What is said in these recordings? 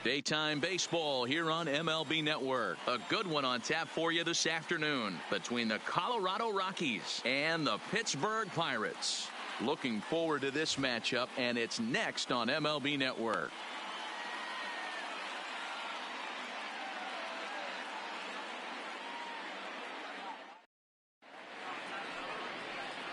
Daytime baseball here on MLB Network. A good one on tap for you this afternoon between the Colorado Rockies and the Pittsburgh Pirates. Looking forward to this matchup, and it's next on MLB Network.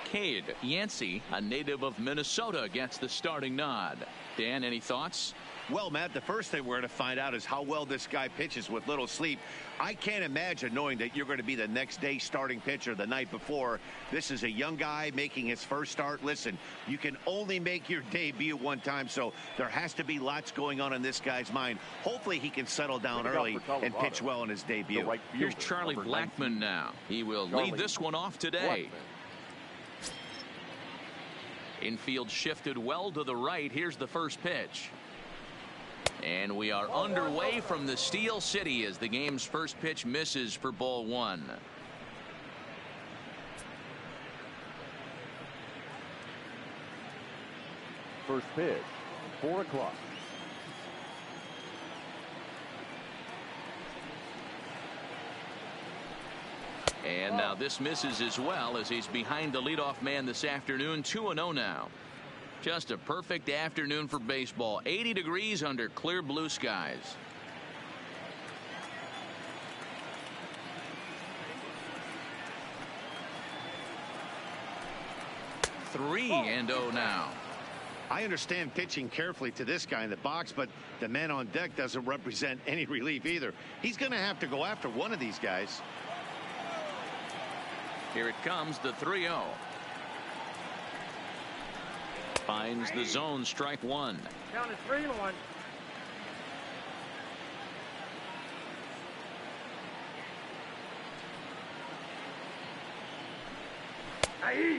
Cade Yancey, a native of Minnesota, gets the starting nod. Dan, any thoughts? Well, Matt, the first thing we're going to find out is how well this guy pitches with little sleep. I can't imagine knowing that you're going to be the next day starting pitcher the night before. This is a young guy making his first start. Listen, you can only make your debut one time, so there has to be lots going on in this guy's mind. Hopefully he can settle down early and pitch well in his debut. Here's Charlie Blackmon now. He will lead this one off today. Infield shifted well to the right. Here's the first pitch. And we are underway from the Steel City as the game's first pitch misses for ball one. First pitch, 4 o'clock. And now this misses as well as he's behind the leadoff man this afternoon. 2-0 now. Just a perfect afternoon for baseball. 80 degrees under clear blue skies. 3-0 now. I understand pitching carefully to this guy in the box, but the man on deck doesn't represent any relief either. He's going to have to go after one of these guys. Here it comes, the 3-0. Finds the zone, strike one. Count is 3-1.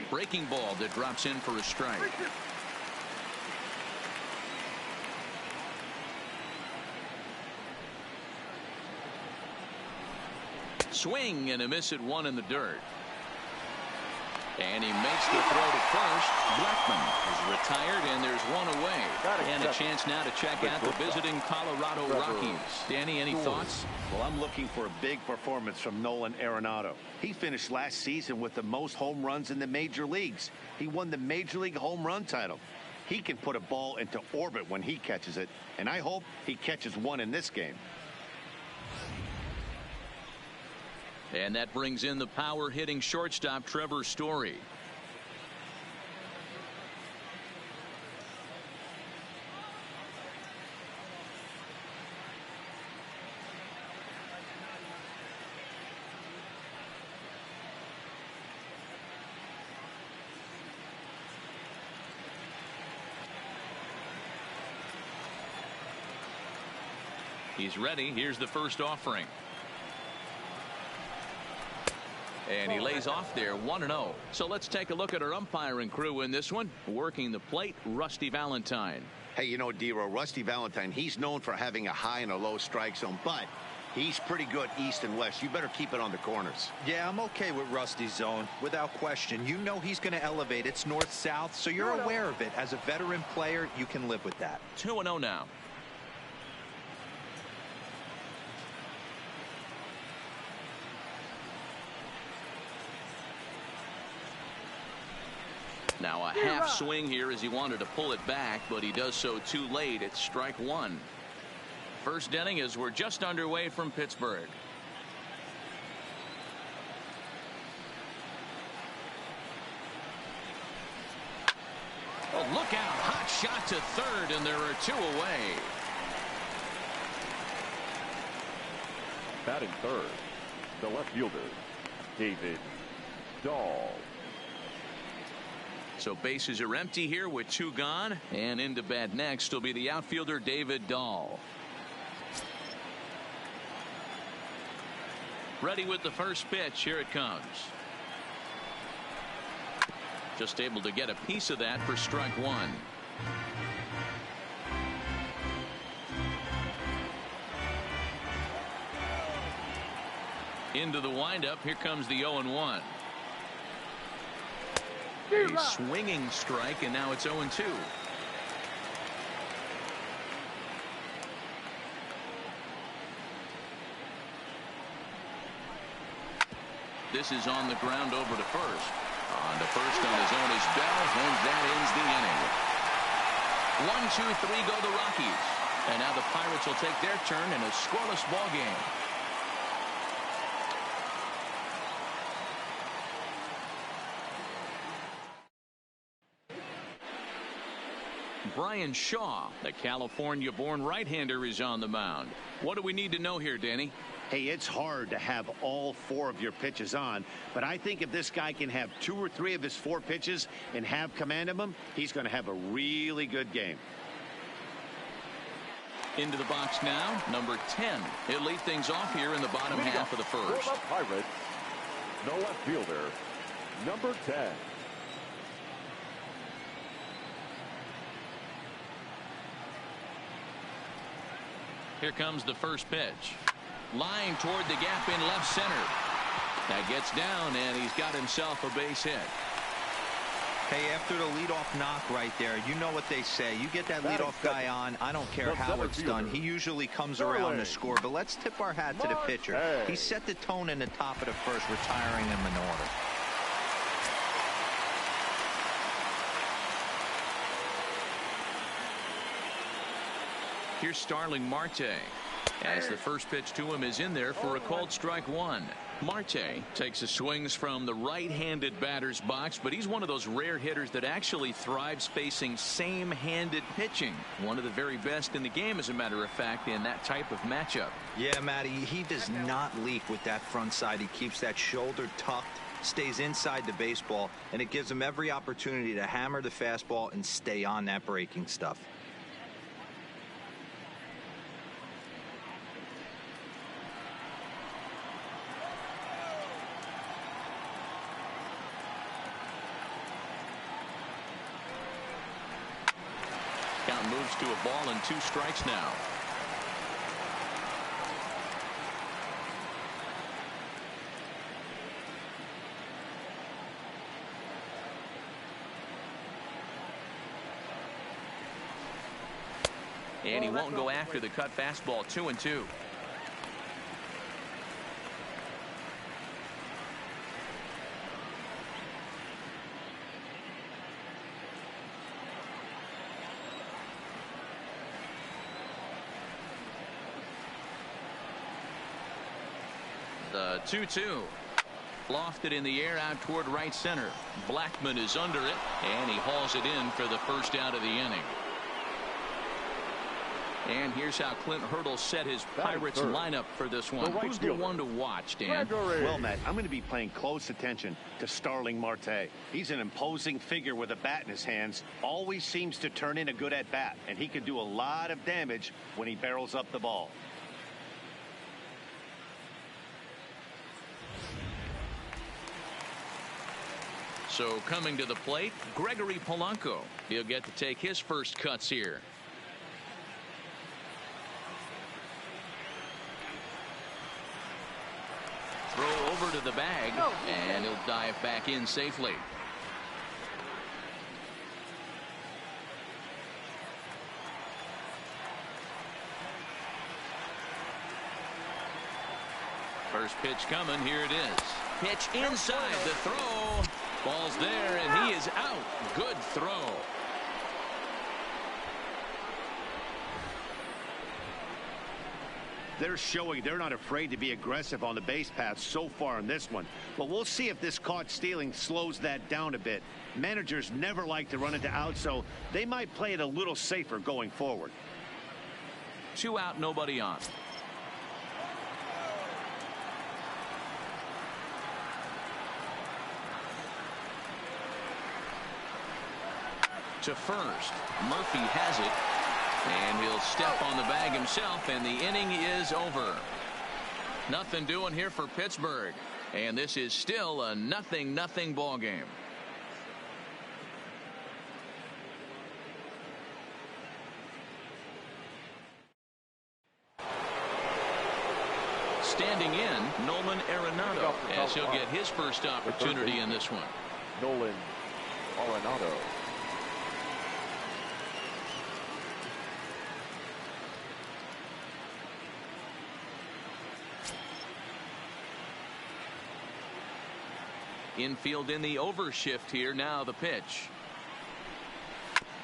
Breaking ball that drops in for a strike. Swing and a miss at one in the dirt. And he makes the throw to first. Blackmon is retired, and there's one away. And a chance now to check out the visiting Colorado Rockies. Danny, any thoughts? Well, I'm looking for a big performance from Nolan Arenado. He finished last season with the most home runs in the major leagues. He won the Major League home run title. He can put a ball into orbit when he catches it, and I hope he catches one in this game. And that brings in the power hitting shortstop Trevor Story. He's ready. Here's the first offering. And he lays off there, 1-0. So let's take a look at our umpiring crew in this one. Working the plate, Rusty Valentine. Hey, you know, Dero, Rusty Valentine, he's known for having a high and a low strike zone, but he's pretty good east and west. You better keep it on the corners. Yeah, I'm okay with Rusty's zone, without question. You know he's going to elevate. It's north-south, so you're aware of it. As a veteran player, you can live with that. 2-0 now. Now a half swing here as he wanted to pull it back, but he does so too late. It's strike one. First inning as we're just underway from Pittsburgh. Oh, look out. Hot shot to third, and there are two away. Batting third, the left fielder, David Dahl. So bases are empty here with two gone, and into bat next will be the outfielder David Dahl. Ready with the first pitch. Here it comes. Just able to get a piece of that for strike one. Into the windup. Here comes the 0-1. A swinging strike, and now it's 0-2. this is on the ground over to first. On to first on his own is Bell, and that ends the inning. 1-2-3 go the Rockies. And now the Pirates will take their turn in a scoreless ball game. Brian Shaw, the California-born right-hander, is on the mound. What do we need to know here, Danny? Hey, it's hard to have all 4 of your pitches on, but I think if this guy can have 2 or 3 of his 4 pitches and have command of them, he's going to have a really good game. Into the box now, number 10. He'll lead things off here in the bottom half of the first. For the Pirates, the left fielder, number 10. Here comes the first pitch. Line toward the gap in left center. That gets down, and he's got himself a base hit. Hey, after the leadoff knock right there, you know what they say. You get that leadoff guy on, I don't care how it's done. He usually comes around to score. But let's tip our hat to the pitcher. He set the tone in the top of the first, retiring him in order. Here's Starling Marte, as the first pitch to him is in there for a called strike 1. Marte takes the swings from the right-handed batter's box, but he's one of those rare hitters that actually thrives facing same-handed pitching. One of the very best in the game, as a matter of fact, in that type of matchup. Yeah, Matty, he does not leak with that front side. He keeps that shoulder tucked, stays inside the baseball, and it gives him every opportunity to hammer the fastball and stay on that breaking stuff. Count moves to a ball and 2 strikes now. And he won't go after the cut fastball. 2-2. The 2-2. Lofted in the air out toward right center. Blackman is under it, and he hauls it in for the first out of the inning. And here's how Clint Hurdle set his Pirates lineup for this one. Who's the one to watch, Dan? Well, Matt, I'm going to be paying close attention to Starling Marte. He's an imposing figure with a bat in his hands. Always seems to turn in a good at-bat, and he can do a lot of damage when he barrels up the ball. So coming to the plate, Gregory Polanco. He'll get to take his first cuts here. Throw over to the bag, and he'll dive back in safely. First pitch coming. Here it is. Pitch inside. The throw. Ball's there, and he is out. Good throw. They're showing they're not afraid to be aggressive on the base path so far in this one. But we'll see if this caught stealing slows that down a bit. Managers never like to run into out, so they might play it a little safer going forward. 2 out, nobody on. To first. Murphy has it. And he'll step on the bag himself, and the inning is over. Nothing doing here for Pittsburgh. And this is still a 0-0 ball game. Standing in, Nolan Arenado, as he'll get his first opportunity in this one. Nolan Arenado. Infield in the overshift here. Now the pitch.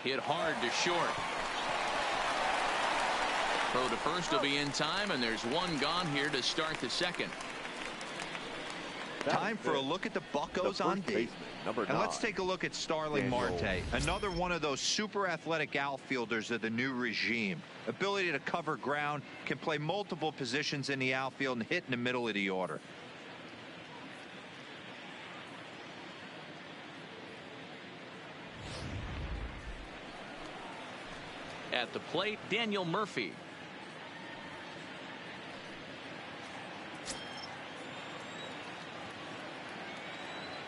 Hit hard to short. Throw to first will be in time, and there's one gone here to start the second. Time for a look at the Buccos on D. And let's take a look at Starling Marte, another one of those super athletic outfielders of the new regime. Ability to cover ground, can play multiple positions in the outfield and hit in the middle of the order. At the plate, Daniel Murphy.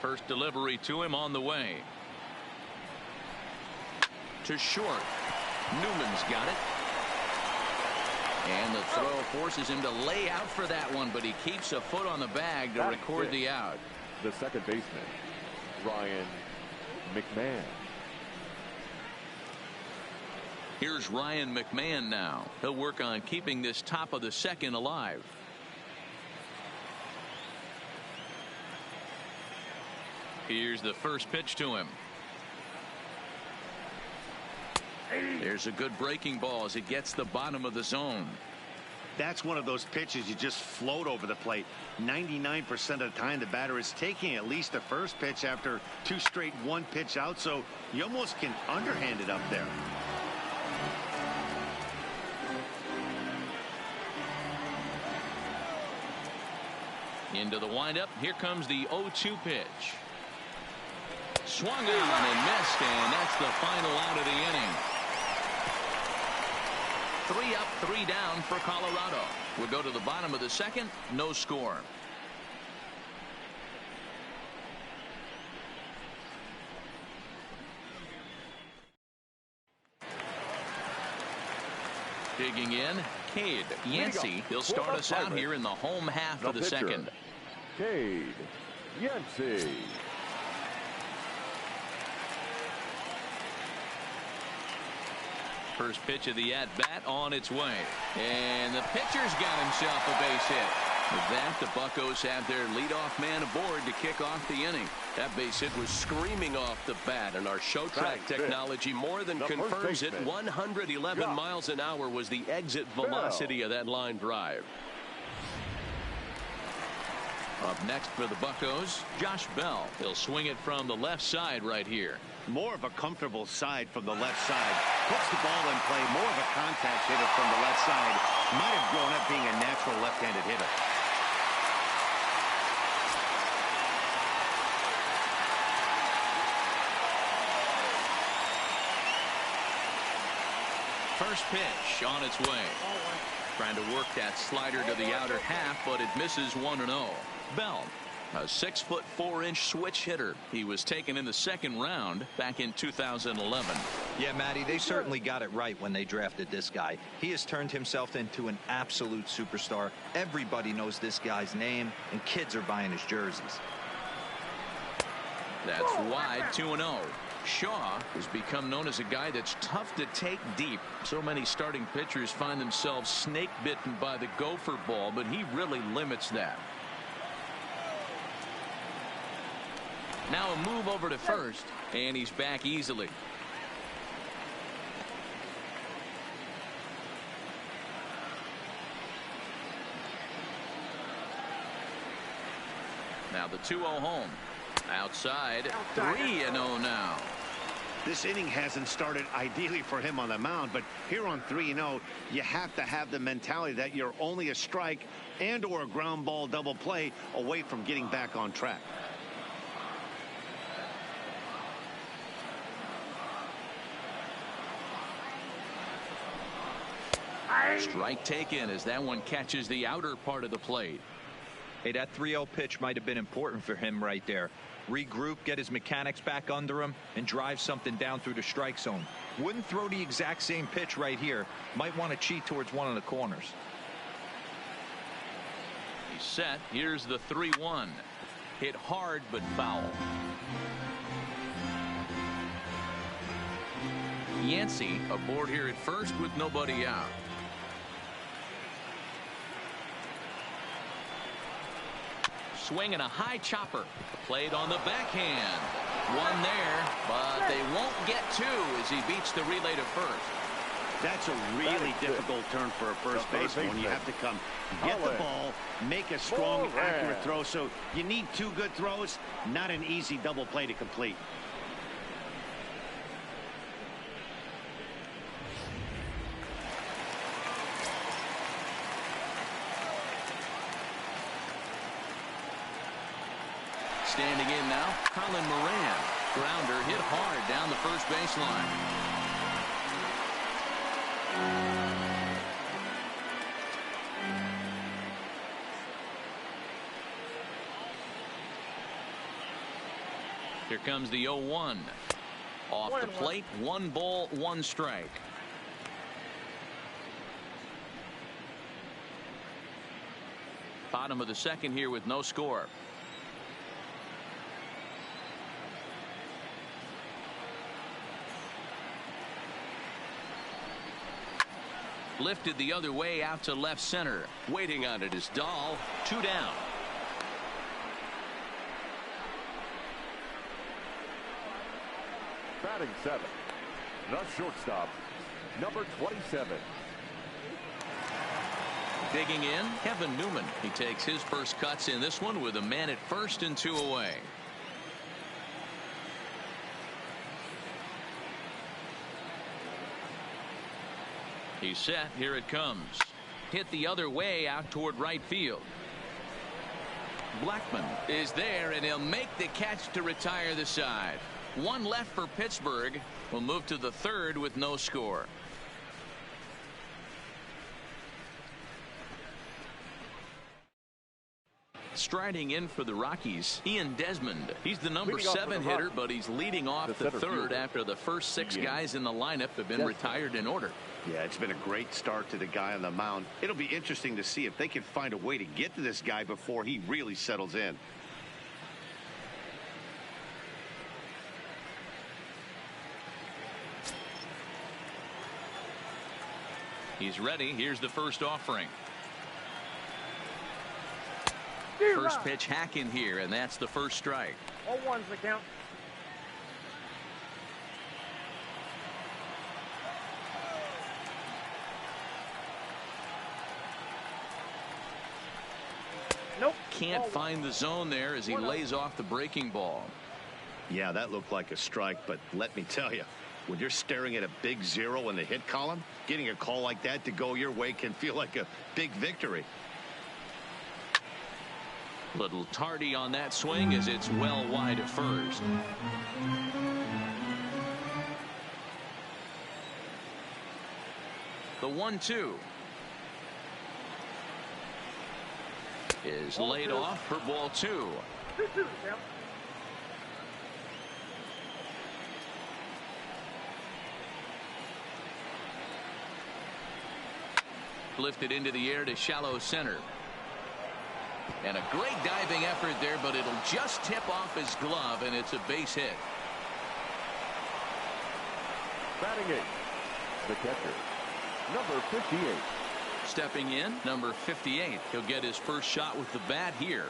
First delivery to him on the way. To short. Newman's got it. And the throw forces him to lay out for that one, but he keeps a foot on the bag to record the out. The second baseman, Ryan McMahon. Here's Ryan McMahon now. He'll work on keeping this top of the second alive. Here's the first pitch to him. There's a good breaking ball as it gets the bottom of the zone. That's one of those pitches you just float over the plate. 99% of the time the batter is taking at least the first pitch after two straight one pitch out, so you almost can underhand it up there. Into the windup. Here comes the 0-2 pitch. Swung on and missed, and that's the final out of the inning. 3 up, 3 down for Colorado. We'll go to the bottom of the second. No score. Digging in, Cade Yancey. He'll start us out here in the home half of the second. Cade Yancey. First pitch of the at-bat on its way. And the pitcher's got himself a base hit. With that, the Buccos have their leadoff man aboard to kick off the inning. That base hit was screaming off the bat, and our show track technology more than confirms it. 111 miles an hour was the exit velocity of that line drive. Up next for the Buccos, Josh Bell. He'll swing it from the left side right here. More of a comfortable side from the left side. Puts the ball in play. More of a contact hitter from the left side. Might have grown up being a natural left-handed hitter. First pitch on its way. Trying to work that slider to the outer half, but it misses 1-0. Bell, a 6'4" switch hitter. He was taken in the second round back in 2011. Yeah, Matty, they certainly got it right when they drafted this guy. He has turned himself into an absolute superstar. Everybody knows this guy's name, and kids are buying his jerseys. That's wide, 2-0. Shaw has become known as a guy that's tough to take deep. So many starting pitchers find themselves snake bitten by the gopher ball, but he really limits that. Now a move over to first, and he's back easily. Now the 2-0 home. Outside, 3-0 now. This inning hasn't started ideally for him on the mound, but here on 3-0, you have to have the mentality that you're only a strike and or a ground ball double play away from getting back on track. Strike taken as that one catches the outer part of the plate. Hey, that 3-0 pitch might have been important for him right there. Regroup, get his mechanics back under him, and drive something down through the strike zone. Wouldn't throw the exact same pitch right here. Might want to cheat towards one of the corners. He's set. Here's the 3-1. Hit hard but foul. Yancey aboard here at first with nobody out. swing and a high chopper. Played on the backhand. One there, but they won't get two as he beats the relay to first. That's a really difficult turn for a first baseman when you have to come get the ball, make a strong, accurate throw. So you need two good throws, not an easy double play to complete. Standing in now, Colin Moran. Grounder hit hard down the first baseline. Here comes the 0-1. Off the plate, 1 ball, 1 strike. Bottom of the second here with no score. Lifted the other way out to left center. Waiting on it is Dahl. 2 down. Batting 7. The shortstop, number 27. Digging in, Kevin Newman. He takes his first cuts in this one with a man at first and 2 away. He's set. Here it comes. Hit the other way out toward right field. Blackman is there, and he'll make the catch to retire the side. 1 left for Pittsburgh. We'll move to the 3rd with no score. Striding in for the Rockies, Ian Desmond. He's the number 7 hitter, but he's leading off the 3rd after the first 6 guys in the lineup have been retired in order. Yeah, it's been a great start to the guy on the mound. It'll be interesting to see if they can find a way to get to this guy before he really settles in. He's ready. Here's the first offering. First pitch hack in here, and that's the first strike. 0-1's the count. Nope. Can't find the zone there as he lays off the breaking ball. Yeah, that looked like a strike, but let me tell you, when you're staring at a big 0 in the hit column, getting a call like that to go your way can feel like a big victory. Little tardy on that swing as it's well wide of first. The 1-2 is laid off for ball 2. 2-2 count. Lifted into the air to shallow center. And a great diving effort there, but it'll just tip off his glove, and it's a base hit. Batting 8. The catcher, number 58. Stepping in, number 58. He'll get his first shot with the bat here.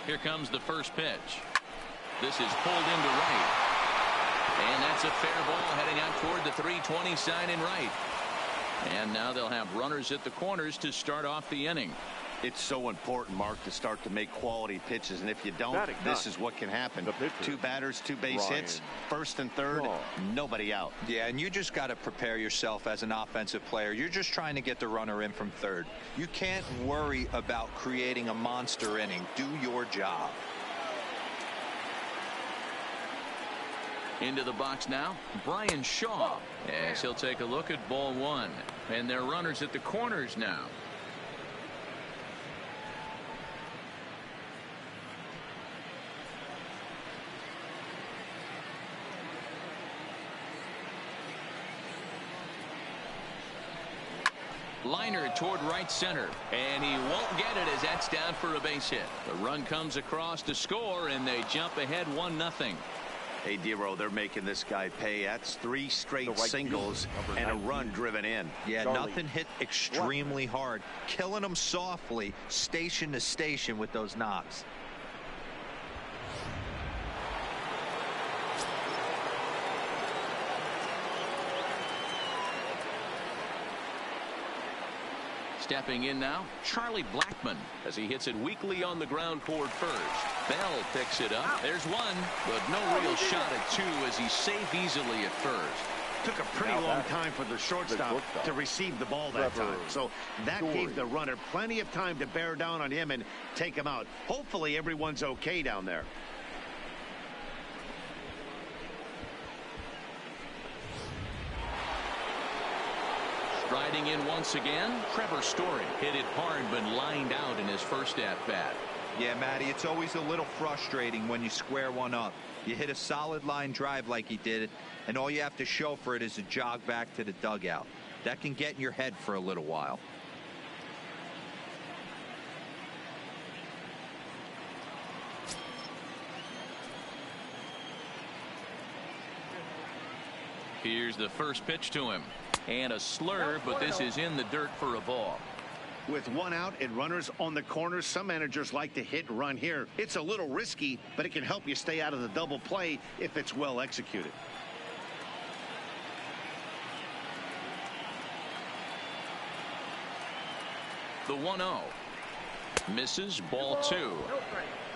Here comes the first pitch. This is pulled into right. And that's a fair ball heading out toward the 320 sign in right. And now they'll have runners at the corners to start off the inning. It's so important, Mark, to start to make quality pitches, and if you don't, this is what can happen. 2 batters, 2 base hits, first and third, nobody out. Yeah, and you just got to prepare yourself as an offensive player. You're just trying to get the runner in from third. You can't worry about creating a monster inning. Do your job. Into the box now, Brian Shaw, as he'll take a look at ball 1. And they're runners at the corners now. Liner toward right center, and he won't get it as that's down for a base hit. The run comes across to score, and they jump ahead 1-0. Hey, Dero, they're making this guy pay. That's 3 straight singles and a run driven in. Yeah, nothing hit extremely hard. Killing them softly, station to station with those knocks. Stepping in now, Charlie Blackmon, as he hits it weakly on the ground toward first. Bell picks it up. There's one, but no real shot at 2 as he's safe easily at first. Took a pretty long time for the shortstop to receive the ball that time. So that gave the runner plenty of time to bear down on him and take him out. Hopefully everyone's okay down there. Striding in once again, Trevor Story hit it hard but lined out in his first at-bat. Yeah, Matty, it's always a little frustrating when you square one up. You hit a solid line drive like he did, and all you have to show for it is a jog back to the dugout. That can get in your head for a little while. Here's the first pitch to him. And a slur, but this is in the dirt for a ball. With 1 out and runners on the corners, some managers like to hit and run here. It's a little risky, but it can help you stay out of the double play if it's well executed. The 1-0. Misses, ball 2.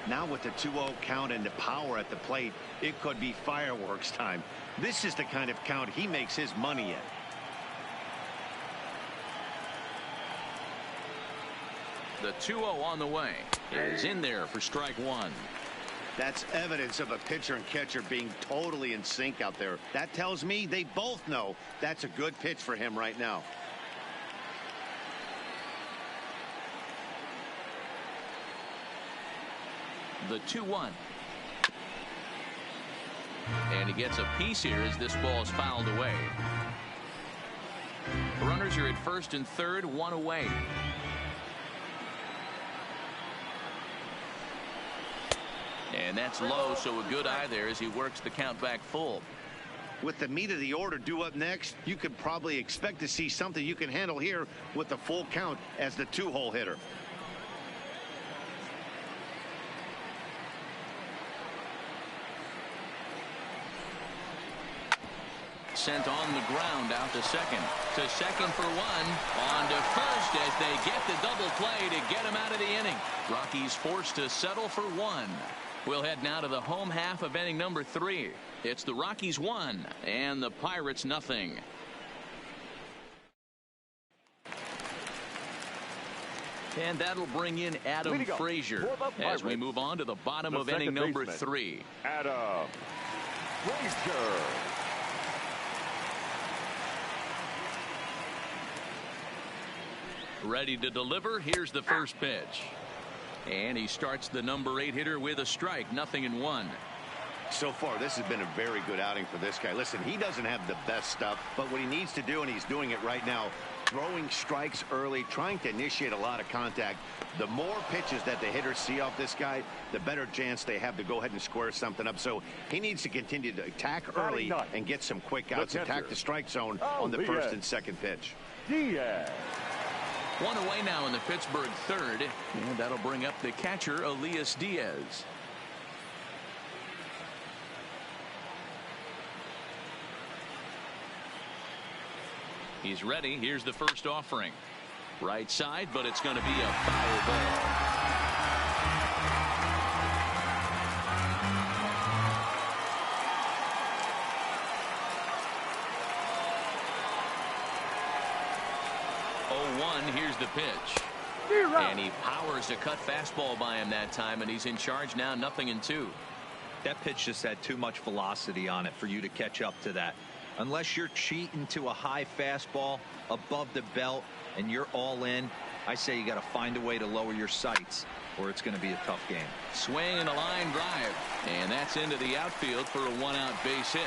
Now with the 2-0 count and the power at the plate, it could be fireworks time. This is the kind of count he makes his money in. The 2-0 on the way is in there for strike 1. That's evidence of a pitcher and catcher being totally in sync out there. That tells me they both know that's a good pitch for him right now. The 2-1. And he gets a piece here as this ball is fouled away. Runners are at first and third, 1 away. And that's low, so a good eye there as he works the count back full. With the meat of the order due up next, you could probably expect to see something you can handle here with the full count as the 2-hole hitter. Sent on the ground out to second. To second for 1. On to first as they get the double play to get him out of the inning. Rockies forced to settle for 1. We'll head now to the home half of inning number 3. It's the Rockies 1 and the Pirates nothing. And that'll bring in Adam Frazier as we move on to the bottom of inning number 3. Adam Frazier. Ready to deliver. Here's the first pitch. And he starts the number 8 hitter with a strike. 0-1. So far, this has been a very good outing for this guy. Listen, he doesn't have the best stuff, but what he needs to do, and he's doing it right now, throwing strikes early, trying to initiate a lot of contact. The more pitches that the hitters see off this guy, the better chance they have to go ahead and square something up. So he needs to continue to attack early and get some quick outs, attack the strike zone on the first and second pitch. Diaz. 1 away now in the Pittsburgh third, and that'll bring up the catcher, Elias Diaz. He's ready. Here's the first offering. Right side, but it's going to be a foul ball. Here's the pitch. And he powers a cut fastball by him that time, and he's in charge now, 0-2. That pitch just had too much velocity on it for you to catch up to that. Unless you're cheating to a high fastball above the belt and you're all in, I say you got to find a way to lower your sights or it's going to be a tough game. Swing and a line drive, and that's into the outfield for a 1-out base hit.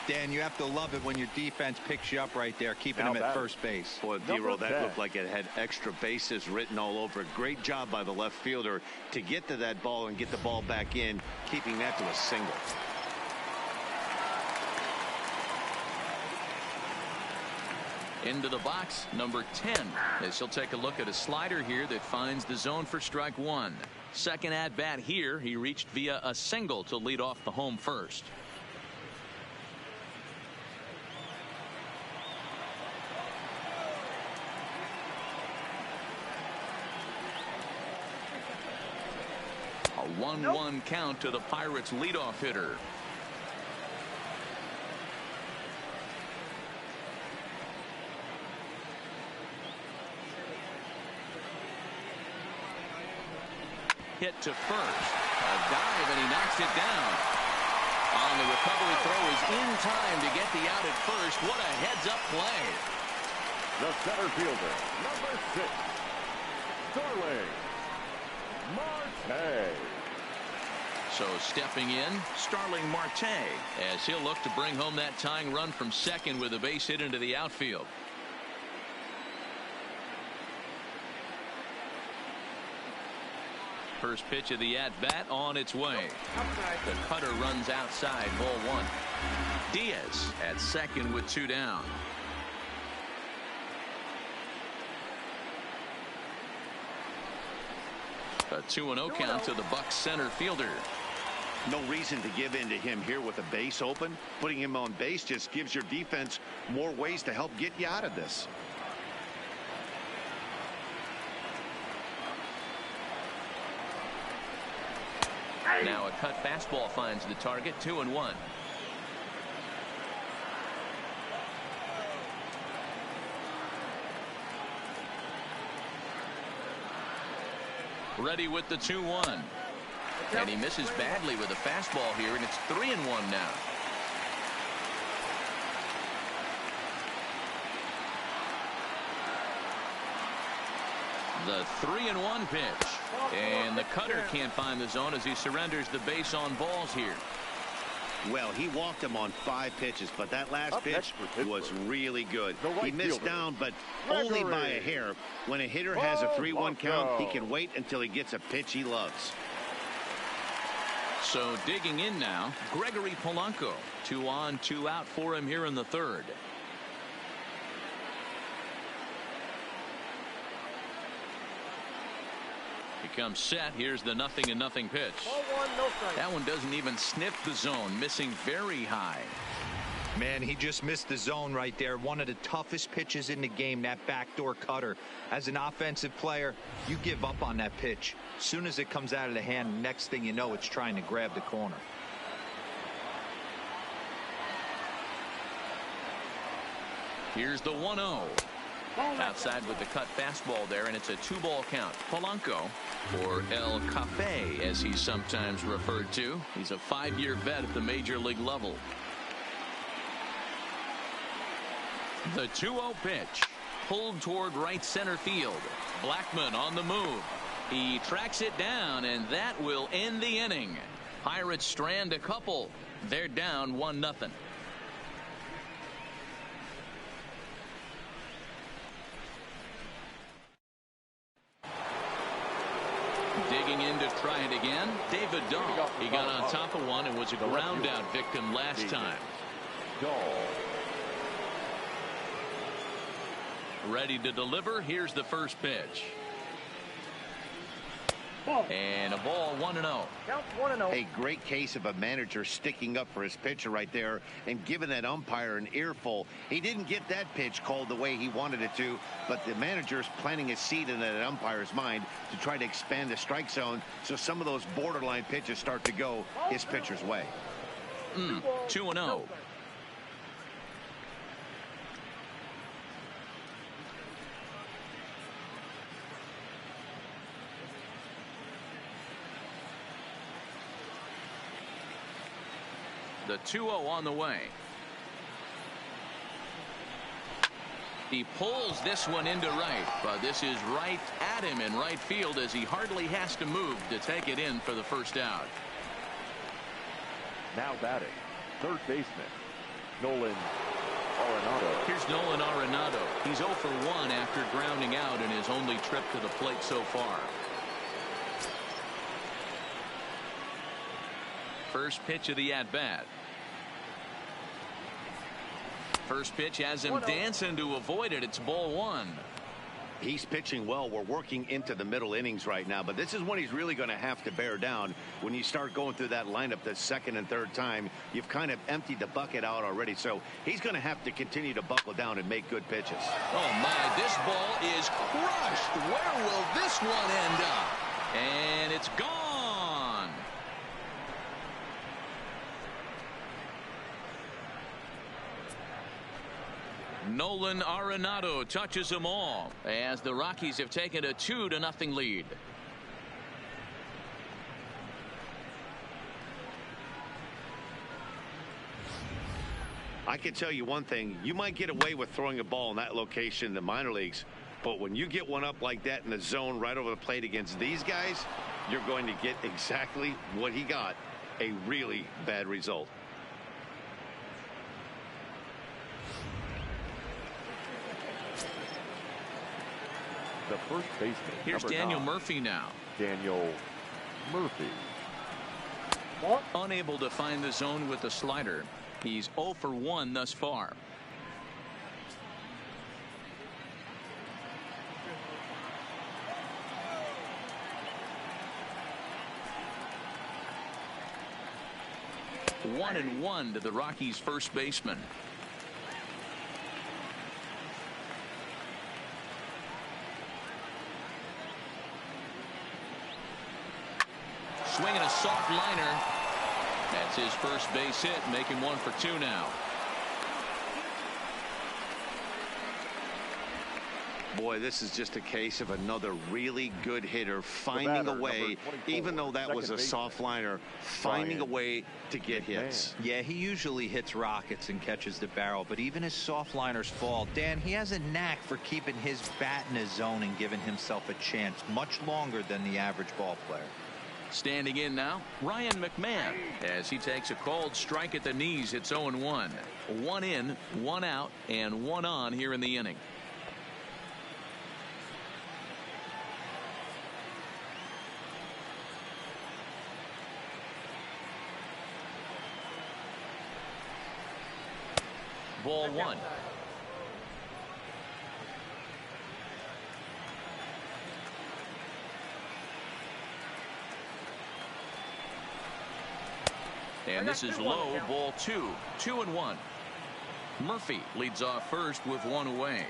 Dan, you have to love it when your defense picks you up right there, keeping him at first base. Boy, D-Roll, that looked like it had extra bases written all over it. Great job by the left fielder to get to that ball and get the ball back in, keeping that to a single. Into the box, number 10, as he'll take a look at a slider here that finds the zone for strike one. Second at bat here, he reached via a single to lead off the home first. A 1-1 count to the Pirates leadoff hitter. Hit to first. A dive, and he knocks it down. On the recovery throw is in time to get the out at first. What a heads-up play. The center fielder, number 6, Starling Marte. So stepping in, Starling Marte, as he'll look to bring home that tying run from second with a base hit into the outfield. First pitch of the at-bat on its way. The cutter runs outside, ball one. Diaz at second with 2 down. A 2-0 count to the Bucs center fielder. No reason to give in to him here with a base open. Putting him on base just gives your defense more ways to help get you out of this. Now a cut fastball finds the target. 2-1. Ready with the 2-1. And he misses badly with a fastball here, and it's 3-1 now. The 3-1 pitch. And the cutter can't find the zone as he surrenders the base on balls here. Well, he walked him on 5 pitches, but that last pitch was really good. He missed down, but only by a hair. When a hitter has a 3-1 count, he can wait until he gets a pitch he loves. So digging in now, Gregory Polanco. 2 on, 2 out for him here in the third. He comes set. Here's the 0-0 pitch. That one doesn't even sniff the zone, missing very high. Man, he just missed the zone right there. One of the toughest pitches in the game, that backdoor cutter. As an offensive player, you give up on that pitch. As soon as it comes out of the hand, next thing you know, it's trying to grab the corner. Here's the 1-0. Outside with the cut fastball there, and it's a 2-ball count. Polanco, or El Cafe as he's sometimes referred to. He's a 5-year vet at the major league level. The 2-0 pitch, pulled toward right center field. Blackmon on the move. He tracks it down, and that will end the inning. Pirates strand a couple. They're down 1-0. Digging in to try it again, David Dahl. He got on top of one and was a ground out victim last time. Ready to deliver. Here's the first pitch. And a ball, 1-0. Count 1-0. A great case of a manager sticking up for his pitcher right there and giving that umpire an earful. He didn't get that pitch called the way he wanted it to, but the manager's planting a seed in that umpire's mind to try to expand the strike zone so some of those borderline pitches start to go his pitcher's way. 2-0. The 2-0 on the way. He pulls this one into right, but this is right at him in right field as he hardly has to move to take it in for the first out. Now batting, third baseman, Nolan Arenado. Here's Nolan Arenado. He's 0 for 1 after grounding out in his only trip to the plate so far. First pitch of the at-bat. First pitch has him dancing to avoid it. It's ball 1. He's pitching well. We're working into the middle innings right now, but this is when he's really going to have to bear down. When you start going through that lineup the second and third time, you've kind of emptied the bucket out already, so he's going to have to continue to buckle down and make good pitches. Oh my, this ball is crushed. Where will this one end up? And it's gone. Nolan Arenado touches them all as the Rockies have taken a 2-0 lead. I can tell you one thing. You might get away with throwing a ball in that location in the minor leagues, but when you get one up like that in the zone right over the plate against these guys, you're going to get exactly what he got, a really bad result. The first baseman. Here's Daniel Murphy now. Daniel Murphy. Unable to find the zone with the slider. He's 0 for 1 thus far. One and 1 to the Rockies' first baseman. Swinging a soft liner. That's his first base hit, making 1 for 2 now. Boy, this is just a case of another really good hitter finding a way, even though that was a soft liner, finding a way to get hits. Yeah, he usually hits rockets and catches the barrel, but even his soft liners fall. Dan, he has a knack for keeping his bat in his zone and giving himself a chance much longer than the average ball player. Standing in now, Ryan McMahon, as he takes a called strike at the knees. It's 0-1. 1 in, 1 out, and 1 on here in the inning. Ball 1. And this is low, ball 2. 2-1. Murphy leads off first with 1 away.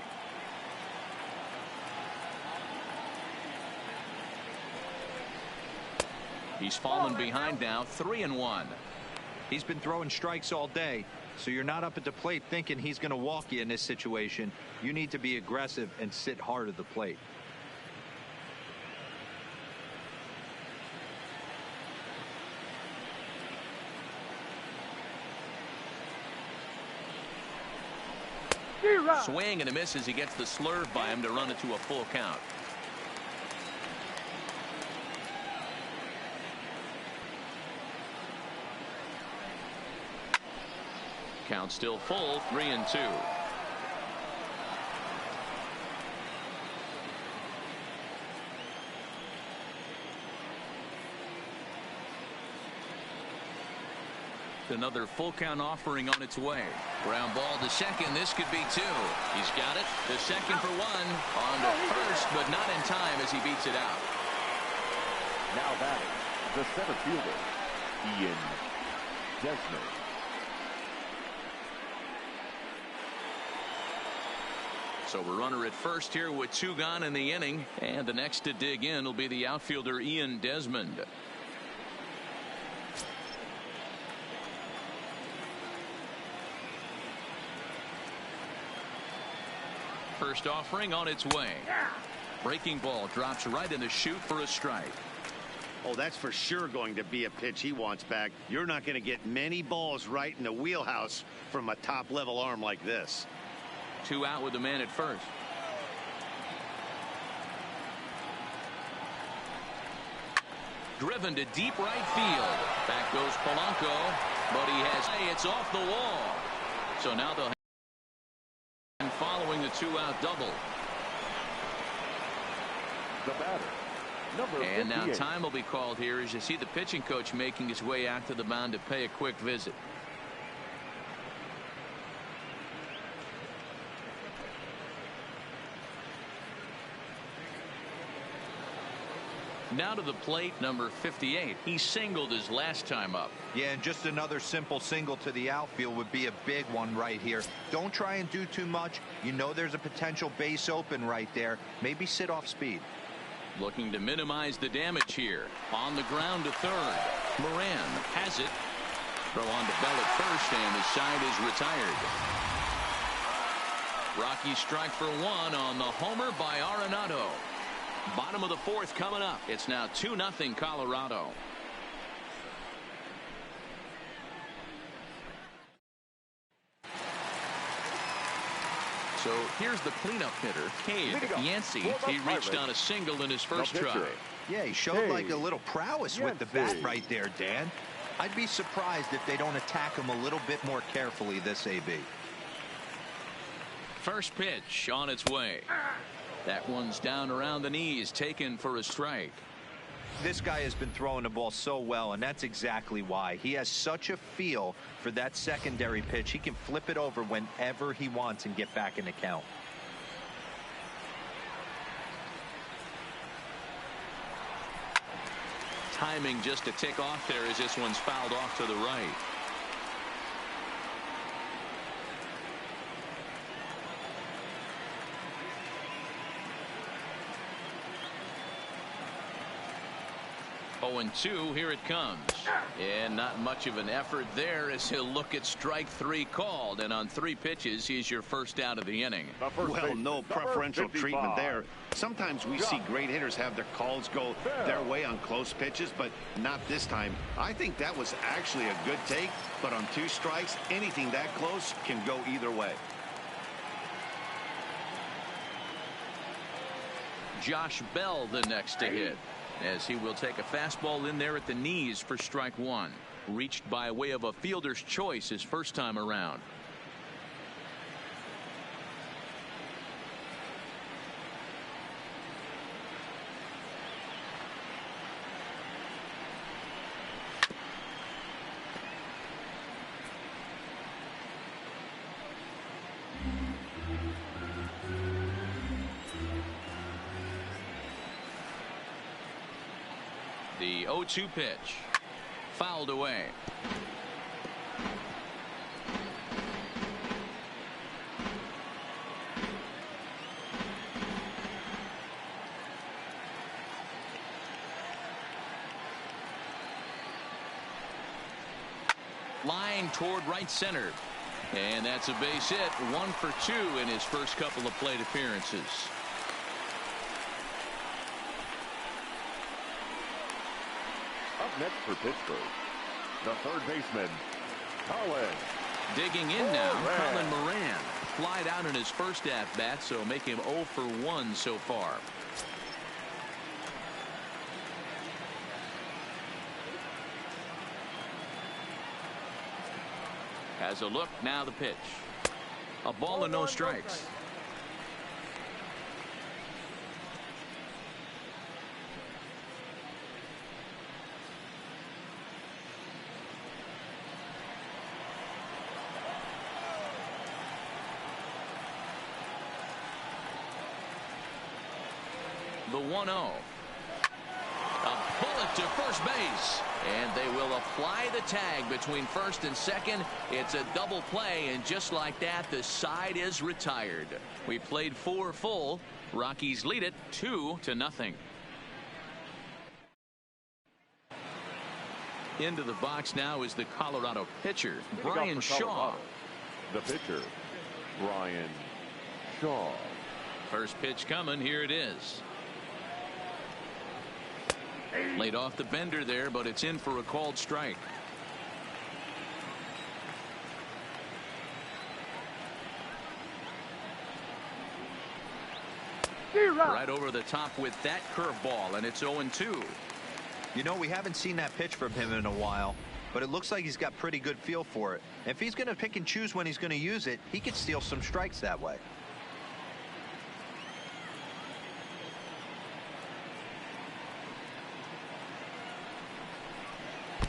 He's fallen behind now, 3-1. He's been throwing strikes all day, so you're not up at the plate thinking he's going to walk you in this situation. You need to be aggressive and sit hard at the plate. Swing and a miss as he gets the slurve by him to run it to a full count. Count still full, 3-2. Another full count offering on its way. Ground ball to second. This could be 2. He's got it. The second for 1. On to first, but not in time as he beats it out. Now batting, the center fielder, Ian Desmond. So a runner at first here with 2 gone in the inning. And the next to dig in will be the outfielder Ian Desmond. First offering on its way. Breaking ball drops right in the chute for a strike. Oh, that's for sure going to be a pitch he wants back. You're not going to get many balls right in the wheelhouse from a top level arm like this. 2 out with the man at first. Driven to deep right field. Back goes Polanco, but he has it's off the wall. So now they'll have following the 2-out double. The batter, number and 58. now time will be called here as you see the pitching coach making his way out to the mound to pay a quick visit. Now to the plate, number 58. He singled his last time up. Yeah, and just another simple single to the outfield would be a big one right here. Don't try and do too much. You know there's a potential base open right there. Maybe sit off speed. Looking to minimize the damage here. On the ground to third. Moran has it. Throw on to Bell at first, and his side is retired. Rockies strike for one on the homer by Arenado. Bottom of the fourth coming up. It's now 2-0 Colorado. So here's the cleanup hitter, Cade Yancey. He reached on a single in his first try. Yeah, he showed like a little prowess with the bat right there, Dan. I'd be surprised if they don't attack him a little bit more carefully this AB. First pitch on its way. That one's down around the knees, taken for a strike. This guy has been throwing the ball so well, and that's exactly why. He has such a feel for that secondary pitch. He can flip it over whenever he wants and get back in the count. Timing just a tick off there as this one's fouled off to the right. And 2, here it comes. And not much of an effort there as he'll look at strike 3 called. And on 3 pitches, he's your first out of the inning. Well, no preferential treatment there. Sometimes we see great hitters have their calls go their way on close pitches, but not this time. I think that was actually a good take, but on 2 strikes, anything that close can go either way. Josh Bell the next to hit, as he will take a fastball in there at the knees for strike 1. Reached by way of a fielder's choice his first time around. The 0-2 pitch. Fouled away. Line toward right center. And that's a base hit. 1 for 2 in his first couple of plate appearances. Up next for Pittsburgh, the third baseman, Colin. Digging in now, Colin Moran. Flied out in his first at-bat, so make him 0 for 1 so far. Has a look, now the pitch. A ball and no strikes. The 1-0. A bullet to first base. And they will apply the tag between first and second. It's a double play, and just like that, the side is retired. We played 4 full. Rockies lead it 2-0. Into the box now is the Colorado pitcher, Brian Shaw. The pitcher, Brian Shaw. First pitch coming. Here it is. Laid off the bender there, but it's in for a called strike. Right over the top with that curveball, and it's 0-2. You know, we haven't seen that pitch from him in a while. but it looks like he's got pretty good feel for it. If he's going to pick and choose when he's going to use it, he could steal some strikes that way.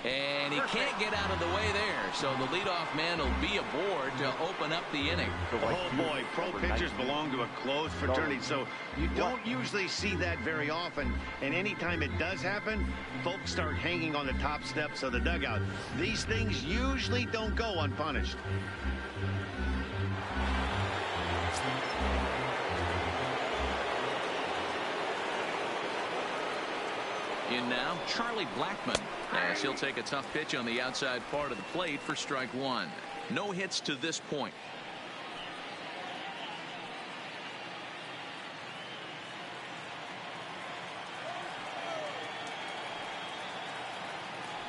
And he can't get out of the way there, so the leadoff man will be aboard to open up the inning. Oh boy, pro pitchers belong to a closed fraternity, so you don't usually see that very often. And anytime it does happen, folks start hanging on the top steps of the dugout. These things usually don't go unpunished. In now, Charlie Blackmon, as he'll take a tough pitch on the outside part of the plate for strike one. No hits to this point.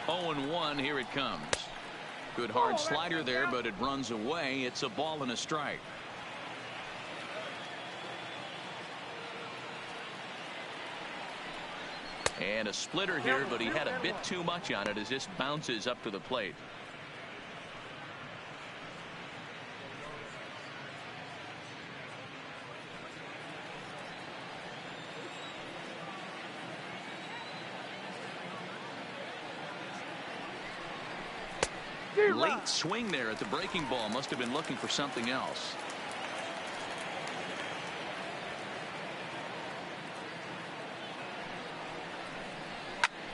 Oh, and 1, here it comes. Good hard slider there, but it runs away. It's a ball and a strike. And a splitter here, but he had a bit too much on it as this bounces up to the plate. Late swing there at the breaking ball. Must have been looking for something else.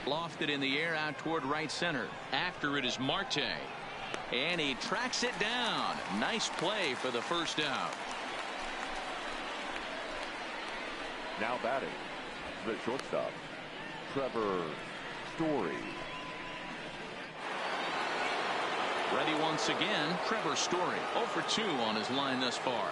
Lofted in the air out toward right center. After it is Marte. And he tracks it down. Nice play for the first out. Now batting, the shortstop, Trevor Story. Ready once again, Trevor Story. 0 for 2 on his line thus far.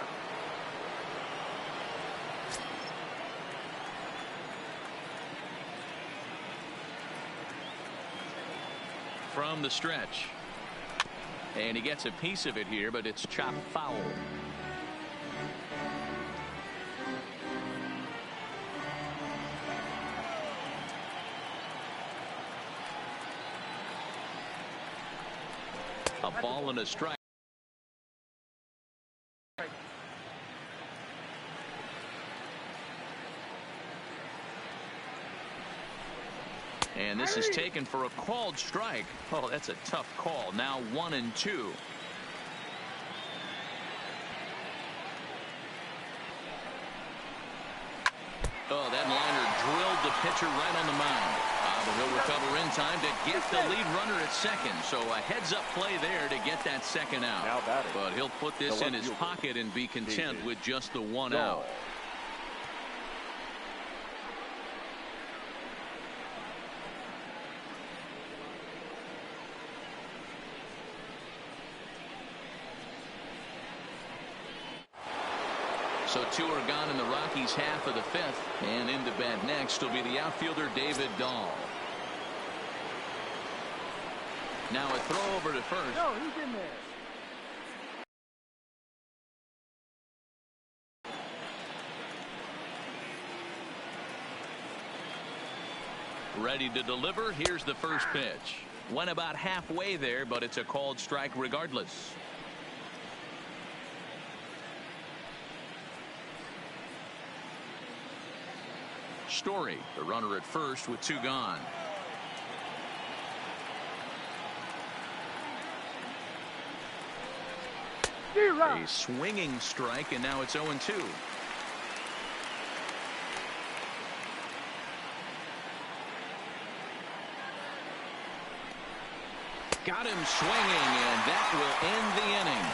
From the stretch. And he gets a piece of it here, but it's chopped foul. A ball and a strike. And this is taken for a called strike. Oh, that's a tough call. Now 1 and 2. Oh, that liner drilled the pitcher right on the mound. But he'll recover in time to get the lead runner at second. So a heads-up play there to get that second out. But he'll put this in his pocket and be content with just the 1 out. So 2 are gone in the Rockies' half of the 5th. And into bat next will be the outfielder David Dahl. Now a throw over to first. No, he's in there. Ready to deliver. Here's the first pitch. Went about halfway there, but it's a called strike regardless. Story, the runner at first with 2 gone. A swinging strike, and now it's 0-2. Got him swinging, and that will end the inning.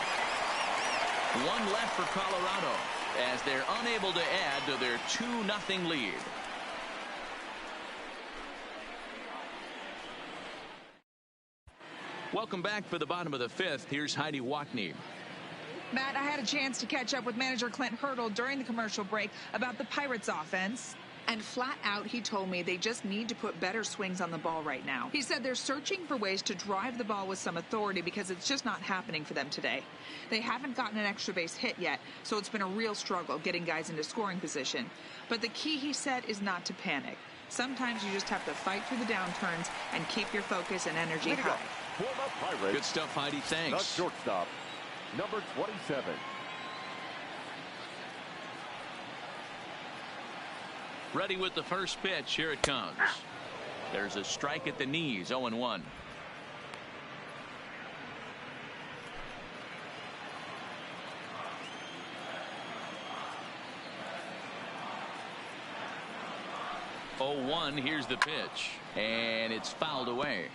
1 left for Colorado as they're unable to add to their 2-0 lead. Welcome back for the bottom of the 5th. Here's Heidi Wackney. Matt, I had a chance to catch up with manager Clint Hurdle during the commercial break about the Pirates offense. And flat out, he told me they just need to put better swings on the ball right now. He said they're searching for ways to drive the ball with some authority because it's just not happening for them today. They haven't gotten an extra base hit yet, so it's been a real struggle getting guys into scoring position. But the key, he said, is not to panic. Sometimes you just have to fight through the downturns and keep your focus and energy high. For the Pirates, Good stuff, Heidi. Thanks. the shortstop, number 27. Ready with the first pitch. Here it comes. There's a strike at the knees. 0-1. Here's the pitch, and it's fouled away.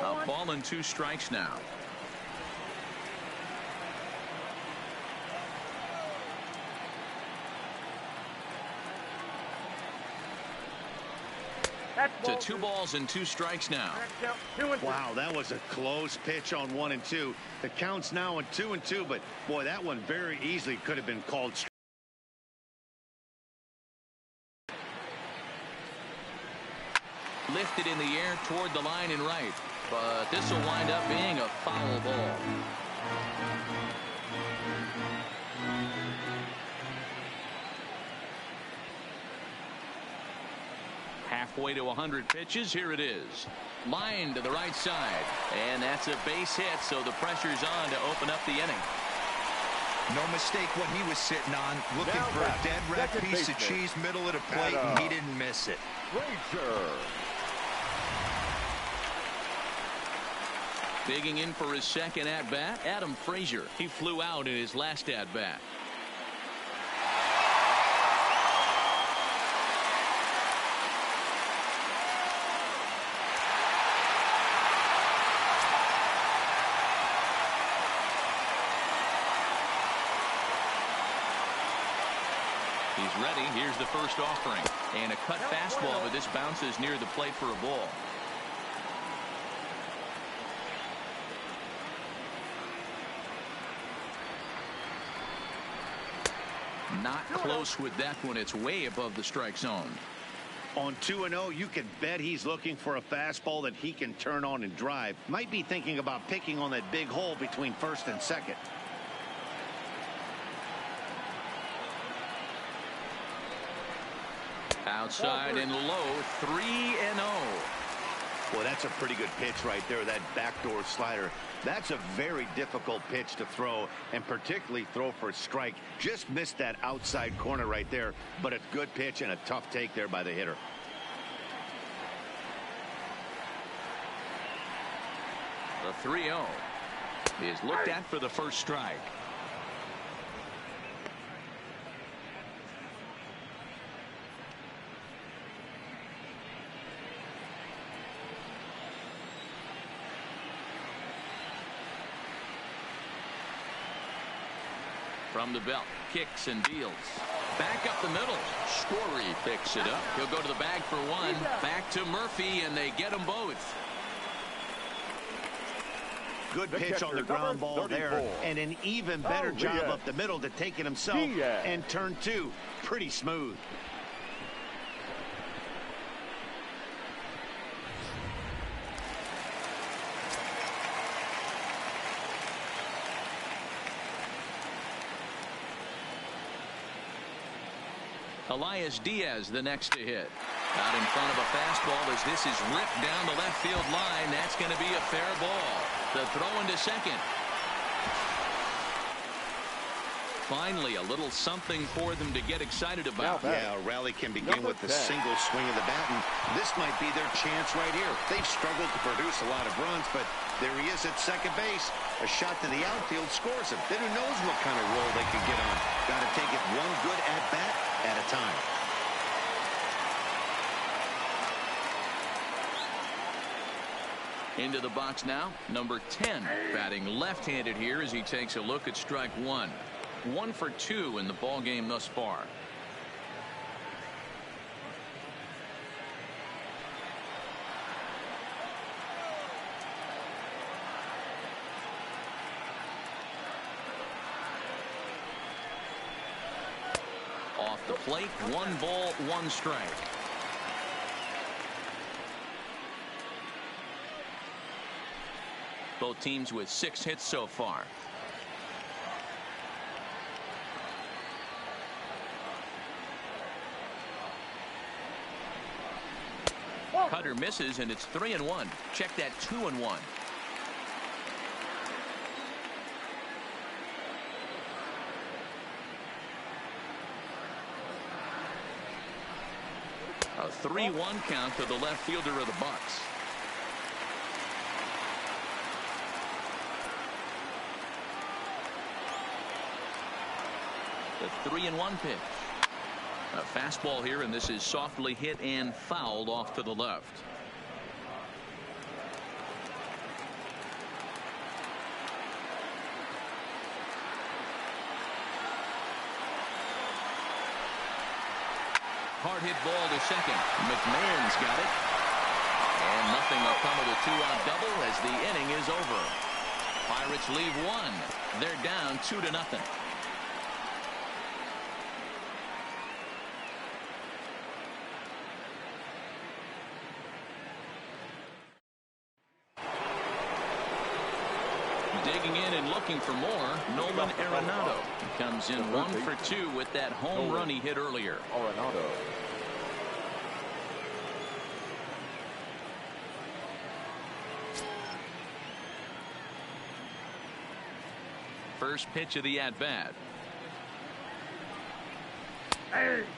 A ball and 2 strikes now. To 2 balls and 2 strikes now. Wow, that was a close pitch on 1 and 2. The count's now at 2 and 2, but boy, that one very easily could have been called. Lifted in the air toward the line and right, but this will wind up being a foul ball. Halfway to 100 pitches. Here it is. Line to the right side. And that's a base hit, so the pressure's on to open up the inning. No mistake what he was sitting on. Looking Now for a dead rat piece of cheese, middle of the plate, and he didn't miss it. Frazier. Digging in for his second at-bat, Adam Frazier. He flew out in his last at-bat. He's ready. Here's the first offering. And a cut fastball, but this bounces near the plate for a ball. Not close with that one. It's way above the strike zone. On 2-0, you can bet he's looking for a fastball that he can turn on and drive. Might be thinking about picking on that big hole between first and second. Outside and low, 3-0. Well, that's a pretty good pitch right there, that backdoor slider. That's a very difficult pitch to throw, and particularly throw for a strike. Just missed that outside corner right there, but a good pitch and a tough take there by the hitter. The 3-0 is looked at for the first strike. From the belt, kicks and deals. Back up the middle. Story picks it up. He'll go to the bag for one. Back to Murphy, and they get them both. Good pitch on the ground ball there, and an even better job up the middle to take it himself and turn 2. Pretty smooth. Elias Diaz the next to hit. Out in front of a fastball as this is ripped down the left field line. That's going to be a fair ball. The throw into second. Finally, a little something for them to get excited about. Yeah, a rally can begin with a single swing of the bat, and this might be their chance right here. They've struggled to produce a lot of runs, but there he is at second base. A shot to the outfield scores him. Then who knows what kind of roll they could get on. Got to take it one good at-bat at a time. Into the box now, number 10, batting left-handed here as he takes a look at strike 1. 1 for 2 in the ball game thus far. Off the plate, 1 ball, 1 strike. Both teams with 6 hits so far. Cutter misses, and it's 3-1. Check that 2-1. A 3-1 count to the left fielder of the Bucks. The 3-1 pitch. A fastball here, and this is softly hit and fouled off to the left. Hard hit ball to second. McMahon's got it. And nothing will come of a 2-out double as the inning is over. Pirates leave 1. They're down 2-0. Digging in and looking for more, Nolan Arenado. He comes in 1 for 2 with that home run he hit earlier. Arenado. First pitch of the at-bat.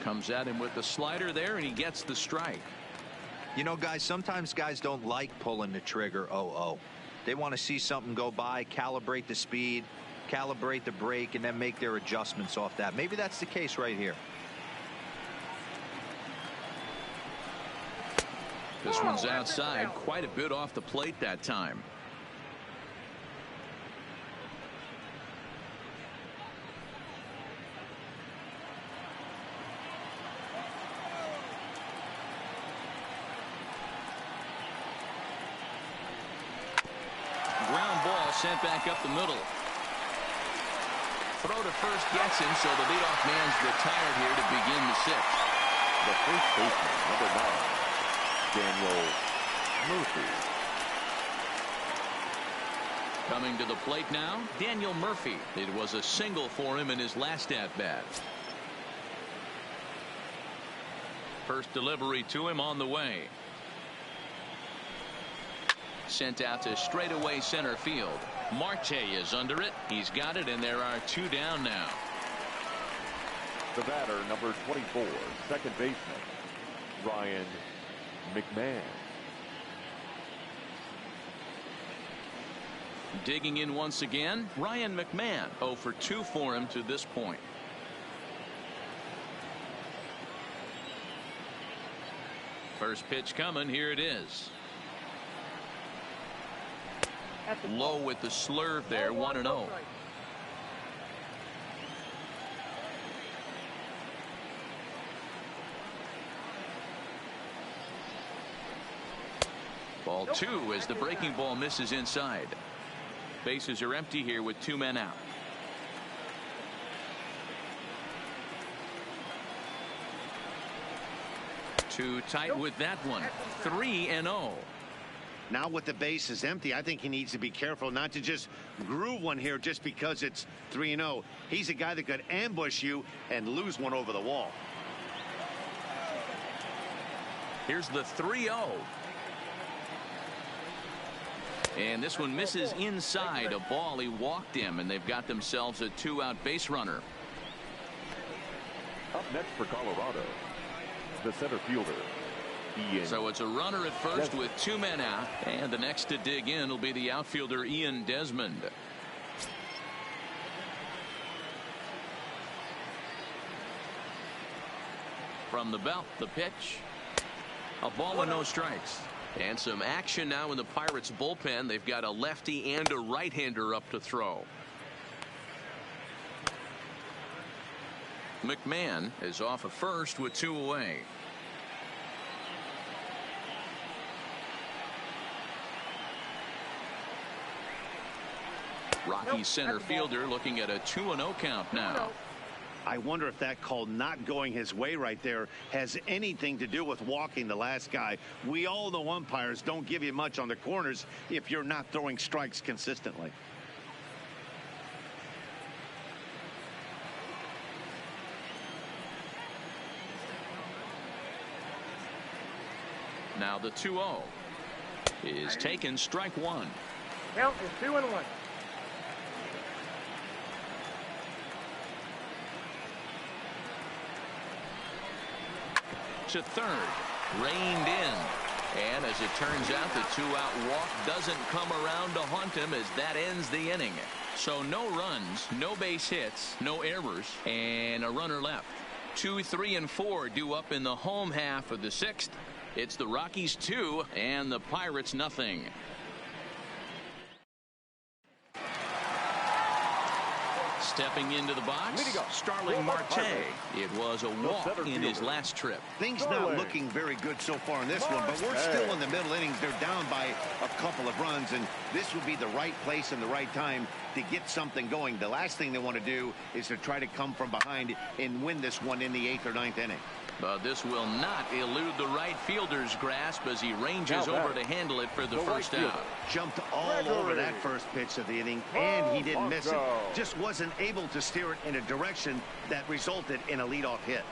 Comes at him with the slider there, and he gets the strike. You know, guys, sometimes guys don't like pulling the trigger 0-0. They want to see something go by, calibrate the speed, calibrate the brake, and then make their adjustments off that. Maybe that's the case right here. This one's outside, quite a bit off the plate that time. Ground ball sent back up the middle. Throw to first gets him, so the leadoff man's retired here to begin the 6th. The first baseman, number 9, Daniel Murphy. Coming to the plate now, Daniel Murphy. It was a single for him in his last at-bat. First delivery to him on the way. Sent out to straightaway center field. Marte is under it. He's got it, and there are 2 down now. The batter, number 24, second baseman, Ryan McMahon. Digging in once again, Ryan McMahon. 0 for 2 for him to this point. First pitch coming. Here it is. Low with the slurve there. 1-0. Ball 2 as the breaking ball misses inside. Bases are empty here with 2 men out. Too tight with that one. 3-0. Now with the bases empty, I think he needs to be careful not to just groove one here just because it's 3-0. He's a guy that could ambush you and lose one over the wall. Here's the 3-0. And this one misses inside. A ball. He walked him, and they've got themselves a 2-out base runner. Up next for Colorado, the center fielder, Ian. So it's a runner at first with 2 men out, and the next to dig in will be the outfielder Ian Desmond. From the belt, the pitch. A ball and no strikes. And some action now in the Pirates bullpen. They've got a lefty and a right-hander up to throw. McMahon is off of first with 2 away. Rockies center fielder looking at a 2-0 count now. I wonder if that call not going his way right there has anything to do with walking the last guy. We all know umpires don't give you much on the corners if you're not throwing strikes consistently. Now the 2-0 is taken, strike one. Count is 2-1. To third, reined in. And as it turns out, the 2-out walk doesn't come around to haunt him as that ends the inning. So no runs, no base hits, no errors, and a runner left. 2, 3, and 4 due up in the home half of the sixth. It's the Rockies 2 and the Pirates nothing. Stepping into the box, Starling Marte. It was a walk in his last trip. Things not looking very good so far in this one, but we're still in the middle innings. They're down by a couple of runs, and this would be the right place and the right time to get something going. The last thing they want to do is to try to come from behind and win this one in the 8th or 9th inning. But this will not elude the right fielder's grasp as he ranges over to handle it for the first out. Jumped all over that first pitch of the inning, and he didn't miss it. Just wasn't able to steer it in a direction that resulted in a leadoff hit.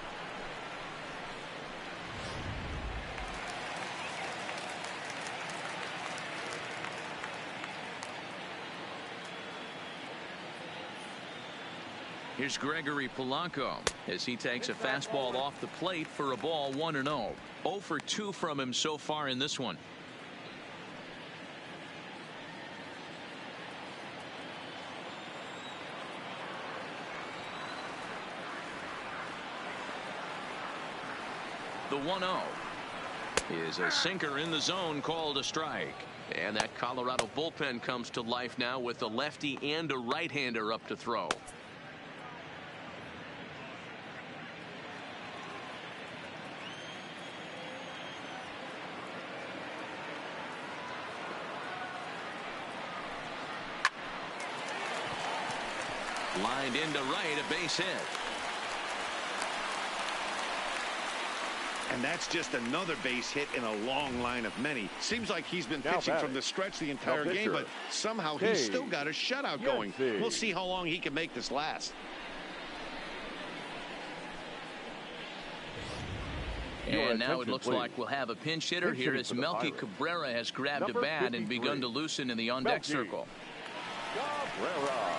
Here's Gregory Polanco as he takes a fastball off the plate for a ball 1-0. 0 for 2 from him so far in this one. The 1-0 is a sinker in the zone, called a strike. And that Colorado bullpen comes to life now with a lefty and a right-hander up to throw. Lined into right, a base hit. And that's just another base hit in a long line of many. Seems like he's been pitching from the stretch the entire game, but somehow he's still got a shutout going. We'll see how long he can make this last. And now it looks like we'll have a pinch hitter here as Melky Cabrera has grabbed a bat and begun to loosen in the on-deck circle. Cabrera.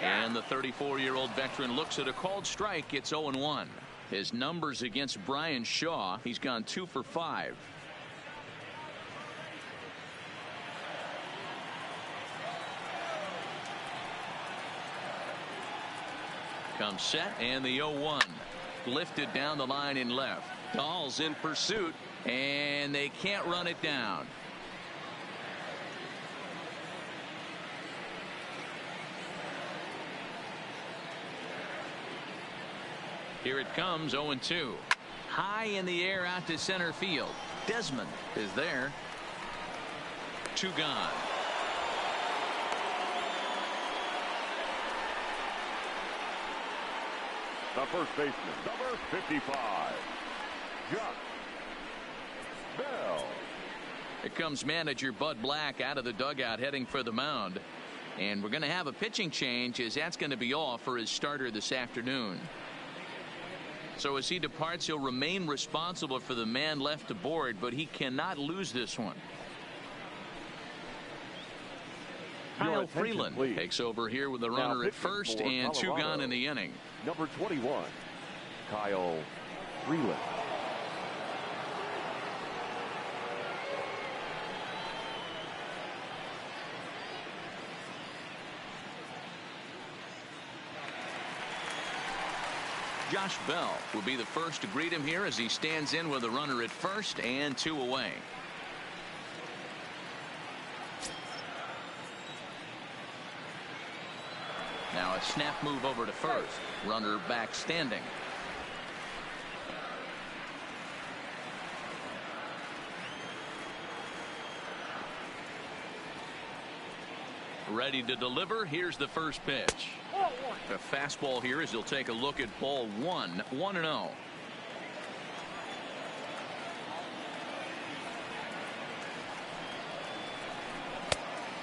And the 34-year-old veteran looks at a called strike. It's 0-1. His numbers against Brian Shaw, he's gone 2 for 5. Comes set, and the 0-1 lifted down the line in left. Dahl's in pursuit, and they can't run it down. Here it comes, 0-2. High in the air out to center field. Desmond is there. 2 gone. The first baseman, number 55, Josh Bell. Here comes manager Bud Black out of the dugout heading for the mound. And we're going to have a pitching change, as that's going to be all for his starter this afternoon. So as he departs, he'll remain responsible for the man left aboard, but he cannot lose this one. Kyle Freeland takes over here with a runner at first and 2 gone in the inning. Number 21, Kyle Freeland. Josh Bell will be the first to greet him here as he stands in with a runner at first and 2 away. Now a snap move over to first. Runner back standing. Ready to deliver. Here's the first pitch. A fastball here as he'll take a look at ball one. 1-0.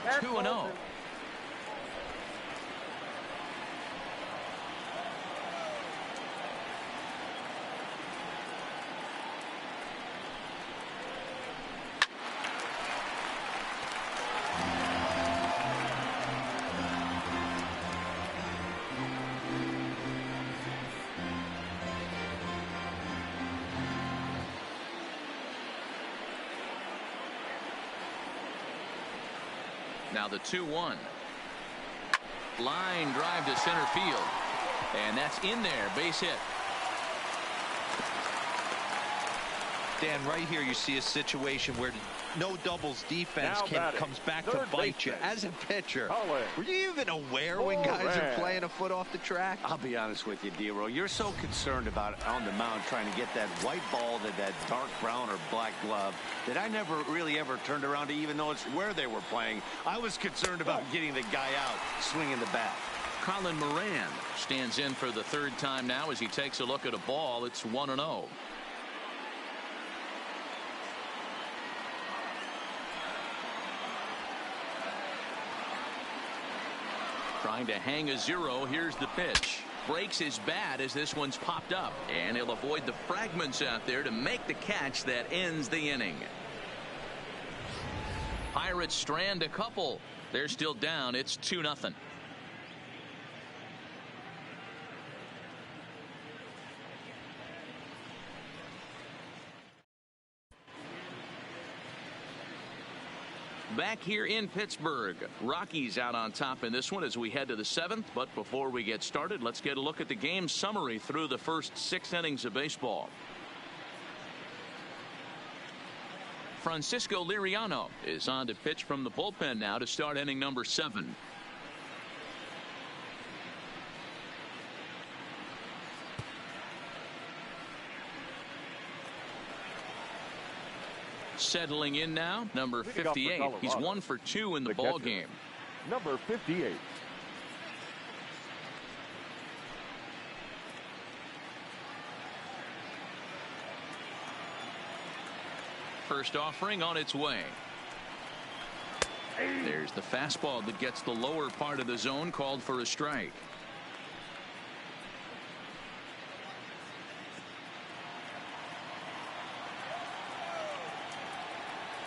That's 2-0. Now the 2-1. Line drive to center field. And that's in there. Base hit. Dan, right here you see a situation where no doubles defense comes back to bite you. As a pitcher, were you even aware when guys are playing a foot off the track? I'll be honest with you, D-Roll. You're so concerned about on the mound trying to get that white ball to that dark brown or black glove that I never really ever turned around to even notice where they were playing. I was concerned about getting the guy out swinging the bat. Colin Moran stands in for the third time now as he takes a look at a ball. It's 1-0. Trying to hang a zero. Here's the pitch. Breaks his bat as this one's popped up. And he'll avoid the fragments out there to make the catch that ends the inning. Pirates strand a couple. They're still down. It's 2-0. Back here in Pittsburgh, Rockies out on top in this one as we head to the 7th. But before we get started, let's get a look at the game summary through the first 6 innings of baseball. Francisco Liriano is on to pitch from the bullpen now to start inning number 7. Settling in now, number 58. He's 1 for 2 in the ball game. Number 58. First offering on its way. There's the fastball that gets the lower part of the zone, called for a strike.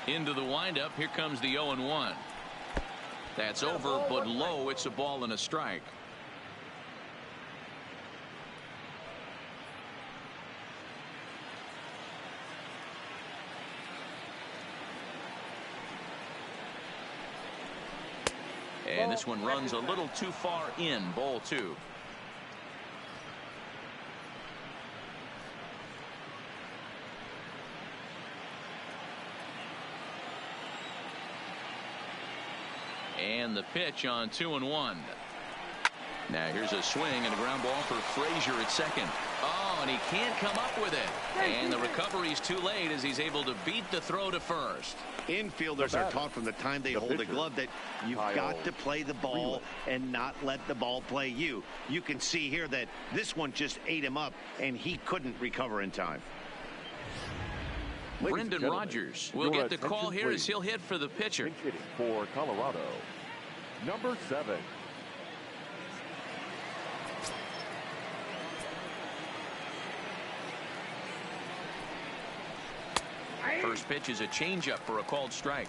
Into the windup. Here comes the 0-1. That's over, but low. It's a ball and a strike. And this one runs a little too far in. Ball 2. And the pitch on 2-1. Now here's a swing and a ground ball for Frazier at second. Oh, and he can't come up with it. And the recovery's too late as he's able to beat the throw to first. Infielders are taught from the time they hold a glove that you've got to play the ball and not let the ball play you. You can see here that this one just ate him up and he couldn't recover in time. Brendan Rodgers will get the call here as he'll hit for the pitcher. Hitting for Colorado, number 7. First pitch is a changeup for a called strike.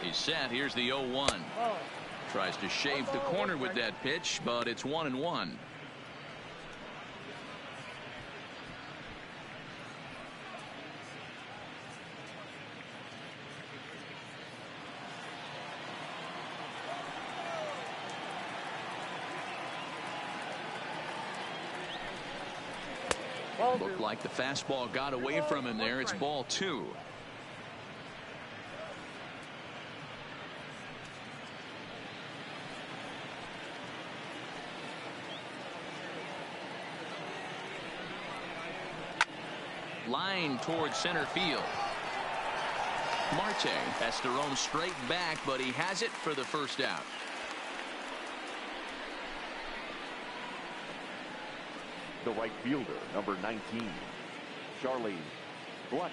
He's set. Here's the 0-1. Tries to shave the corner with that pitch, but it's 1-1. Looked like the fastball got away from him there. It's ball 2. line towards center field. Marte has to roam straight back, but he has it for the first out. The right fielder, number 19, Charlie Blackmon.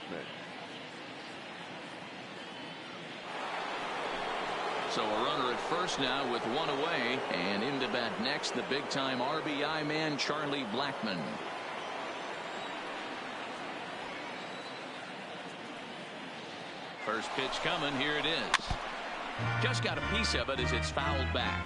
So a runner at first now with one away, and into bat next, the big-time RBI man, Charlie Blackmon. First pitch coming. Here it is. Just got a piece of it as it's fouled back.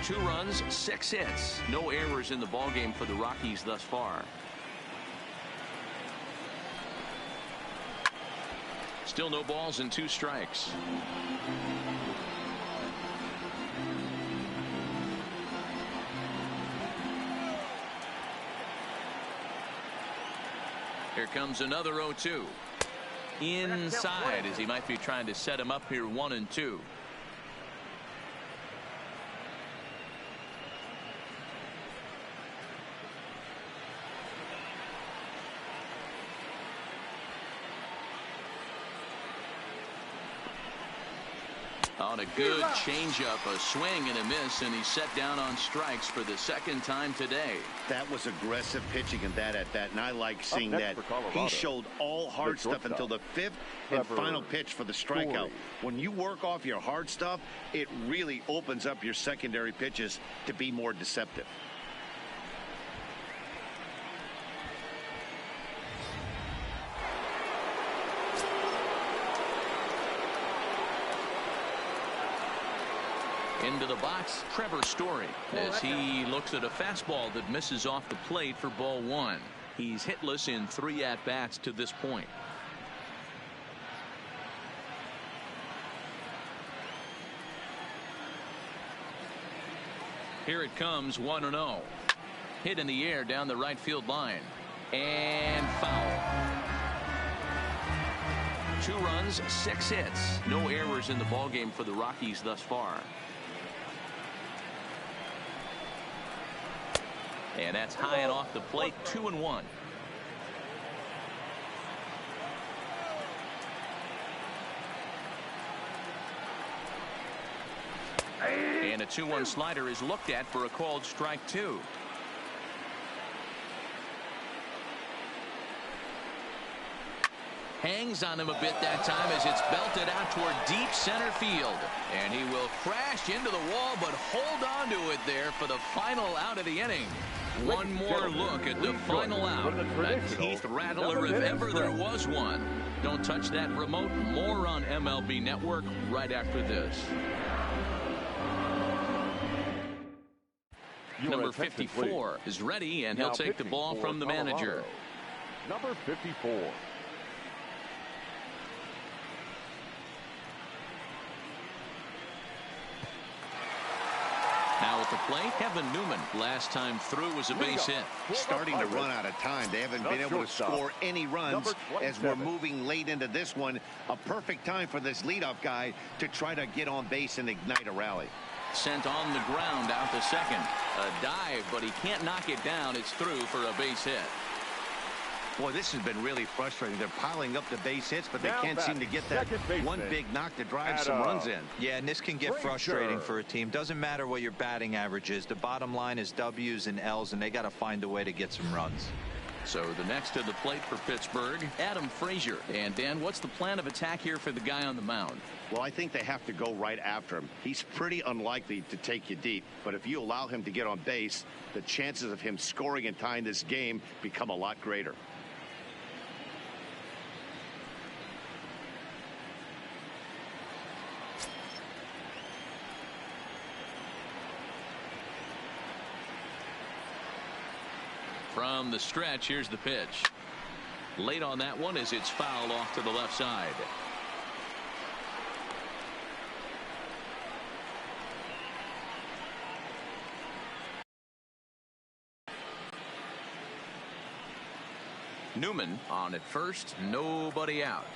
Two runs, 6 hits. No errors in the ballgame for the Rockies thus far. Still no balls and 2 strikes. Here comes another 0-2. Inside, as he might be trying to set him up here 1-2. On a good changeup, a swing and a miss, and he's set down on strikes for the second time today. That was aggressive pitching in that at bat, and I like seeing that. He showed all hard stuff until the 5th and final pitch for the strikeout. When you work off your hard stuff, it really opens up your secondary pitches to be more deceptive. Into the box, Trevor Story, as he looks at a fastball that misses off the plate for ball 1. He's hitless in 3 at-bats to this point. Here it comes, 1-0. Hit in the air down the right field line. And foul. 2 runs, 6 hits. No errors in the ballgame for the Rockies thus far. And that's high and off the plate, 2-1. And a 2-1 slider is looked at for a called strike 2. Hangs on him a bit that time as it's belted out toward deep center field. And he will crash into the wall, but hold on to it there for the final out of the inning. One more look at the final out. A teeth rattler if ever there was one. Don't touch that remote. More on MLB Network right after this. Number 54 is ready, and he'll take the ball from the manager. Number 54. Now at the plate, Kevin Newman. Last time through was a base hit. Starting to run out of time. They haven't been able to score any runs as we're moving late into this one. A perfect time for this leadoff guy to try to get on base and ignite a rally. Sent on the ground out to second. A dive, but he can't knock it down. It's through for a base hit. Boy, this has been really frustrating. They're piling up the base hits, but they can't seem to get that one big knock to drive some runs in. Yeah, and this can get frustrating for a team. Doesn't matter what your batting average is. The bottom line is W's and L's, and they got to find a way to get some runs. So the next to the plate for Pittsburgh, Adam Frazier. And Dan, what's the plan of attack here for the guy on the mound? Well, I think they have to go right after him. He's pretty unlikely to take you deep, but if you allow him to get on base, the chances of him scoring and tying this game become a lot greater. From the stretch, here's the pitch. Late on that one as it's fouled off to the left side. Newman on at first, nobody out.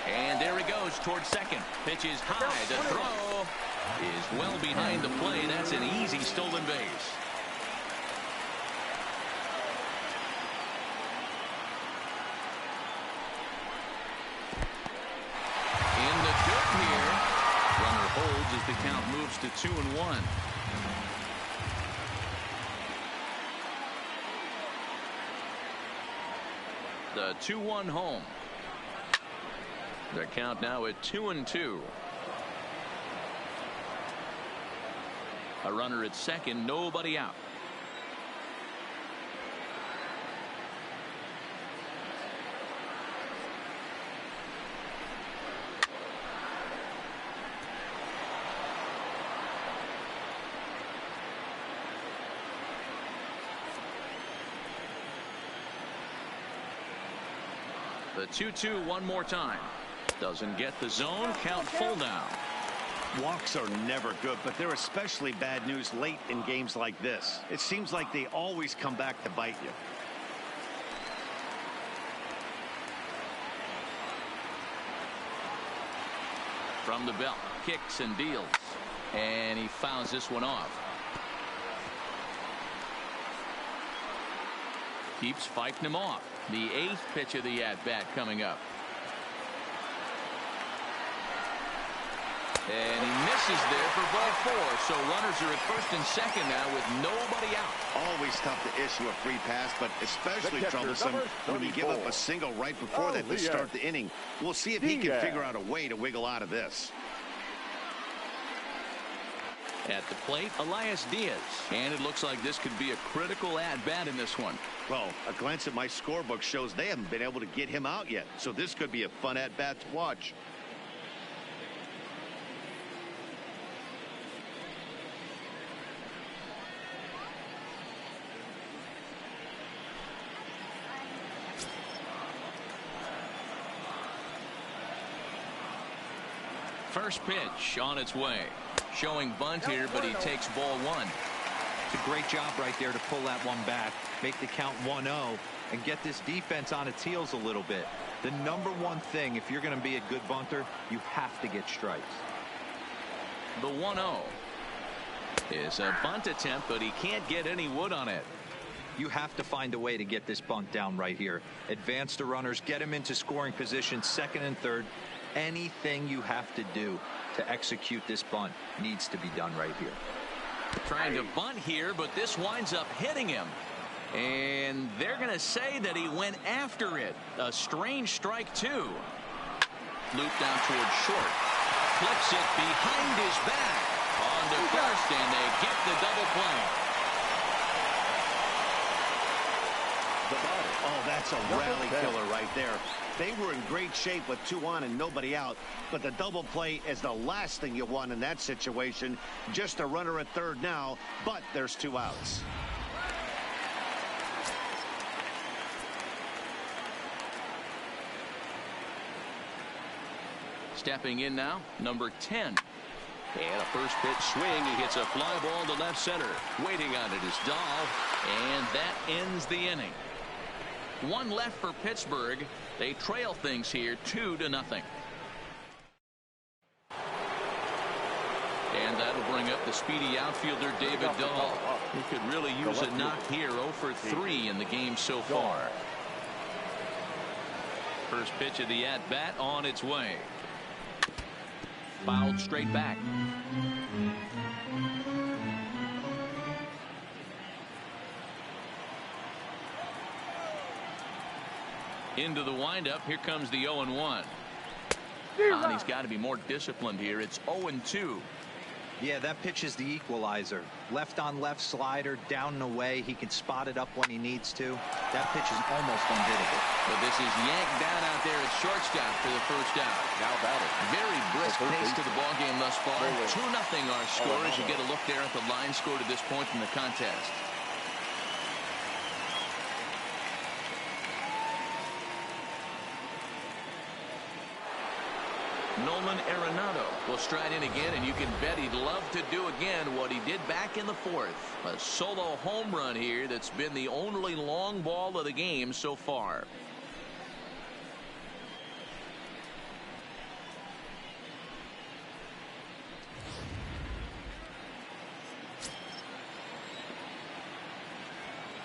And there he goes towards second. Pitch is high. The throw is well behind the plate. That's an easy stolen base. In the dirt here. Runner holds as the count moves to 2-1. The 2-1 home. The count now at 2-2. A runner at second, nobody out. The 2-2 one more time. Doesn't get the zone. Count full now. Walks are never good, but they're especially bad news late in games like this. It seems like they always come back to bite you. From the belt, kicks and deals. And he fouls this one off. Keeps fighting him off. The 8th pitch of the at-bat coming up. And he misses there for ball 4. So runners are at first and second now with nobody out. Always tough to issue a free pass, but especially troublesome when you give up a single right before that to start the inning. We'll see if he can figure out a way to wiggle out of this. At the plate, Elias Diaz. And it looks like this could be a critical at-bat in this one. Well, a glance at my scorebook shows they haven't been able to get him out yet. So this could be a fun at-bat to watch. First pitch on its way. Showing bunt here, but he takes ball 1. It's a great job right there to pull that one back, make the count 1-0, and get this defense on its heels a little bit. The number one thing, if you're going to be a good bunter, you have to get strikes. The 1-0 is a bunt attempt, but he can't get any wood on it. You have to find a way to get this bunt down right here. Advance the runners, get them into scoring position, second and third. Anything you have to do to execute this bunt needs to be done right here. Trying to bunt here, but this winds up hitting him. And they're going to say that he went after it. A strange strike, too. Loop down towards short. Flips it behind his back. On to first, and they get the double play. Oh, that's a rally killer right there. They were in great shape with 2 on and nobody out, but the double play is the last thing you want in that situation. Just a runner at third now, but there's 2 outs. Stepping in now, number 10. And a first pitch swing. He hits a fly ball to left center. Waiting on it is Dahl, and that ends the inning. 1 left for Pittsburgh. They trail things here 2-0. And that'll bring up the speedy outfielder David Dahl. He could really use a knock here. 0 for 3 in the game so far. First pitch of the at-bat on its way. Fouled straight back. Into the windup. Here comes the 0-1. He's got to be more disciplined here. It's 0-2. Yeah, that pitch is the equalizer. Left on left slider, down and away. He can spot it up when he needs to. That pitch is almost unhittable. But this is yanked down out there at shortstop for the first out. Now batting. Very brisk pace to the ball game thus far. 2-0 our score as you get a look there at the line score to this point in the contest. Nolan Arenado will stride in again, and you can bet he'd love to do again what he did back in the fourth. A solo home run here that's been the only long ball of the game so far.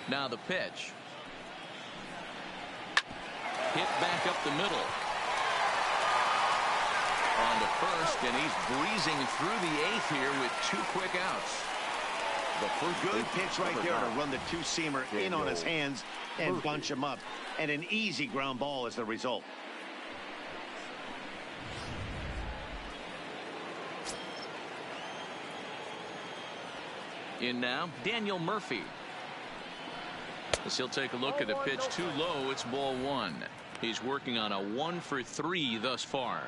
Now the pitch. Hit back up the middle. On to first, and he's breezing through the eighth here with 2 quick outs. The first good pitch right there to run the two-seamer in on his hands and bunch him up. And an easy ground ball as the result. In now, Daniel Murphy. As he'll take a look at a pitch too low, it's ball 1. He's working on a 1 for 3 thus far.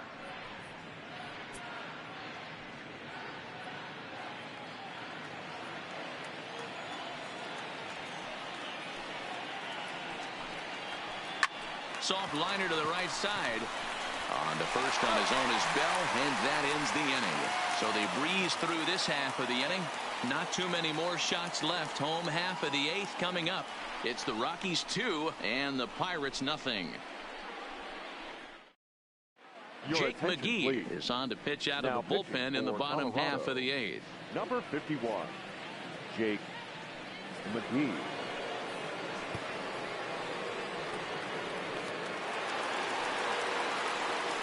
Soft liner to the right side. On to first on his own is Bell, and that ends the inning. So they breeze through this half of the inning. Not too many more shots left. Home half of the 8th coming up. It's the Rockies 2 and the Pirates nothing. Jake McGee is on to pitch out of the bullpen in the bottom half of the 8th. Number 51, Jake McGee.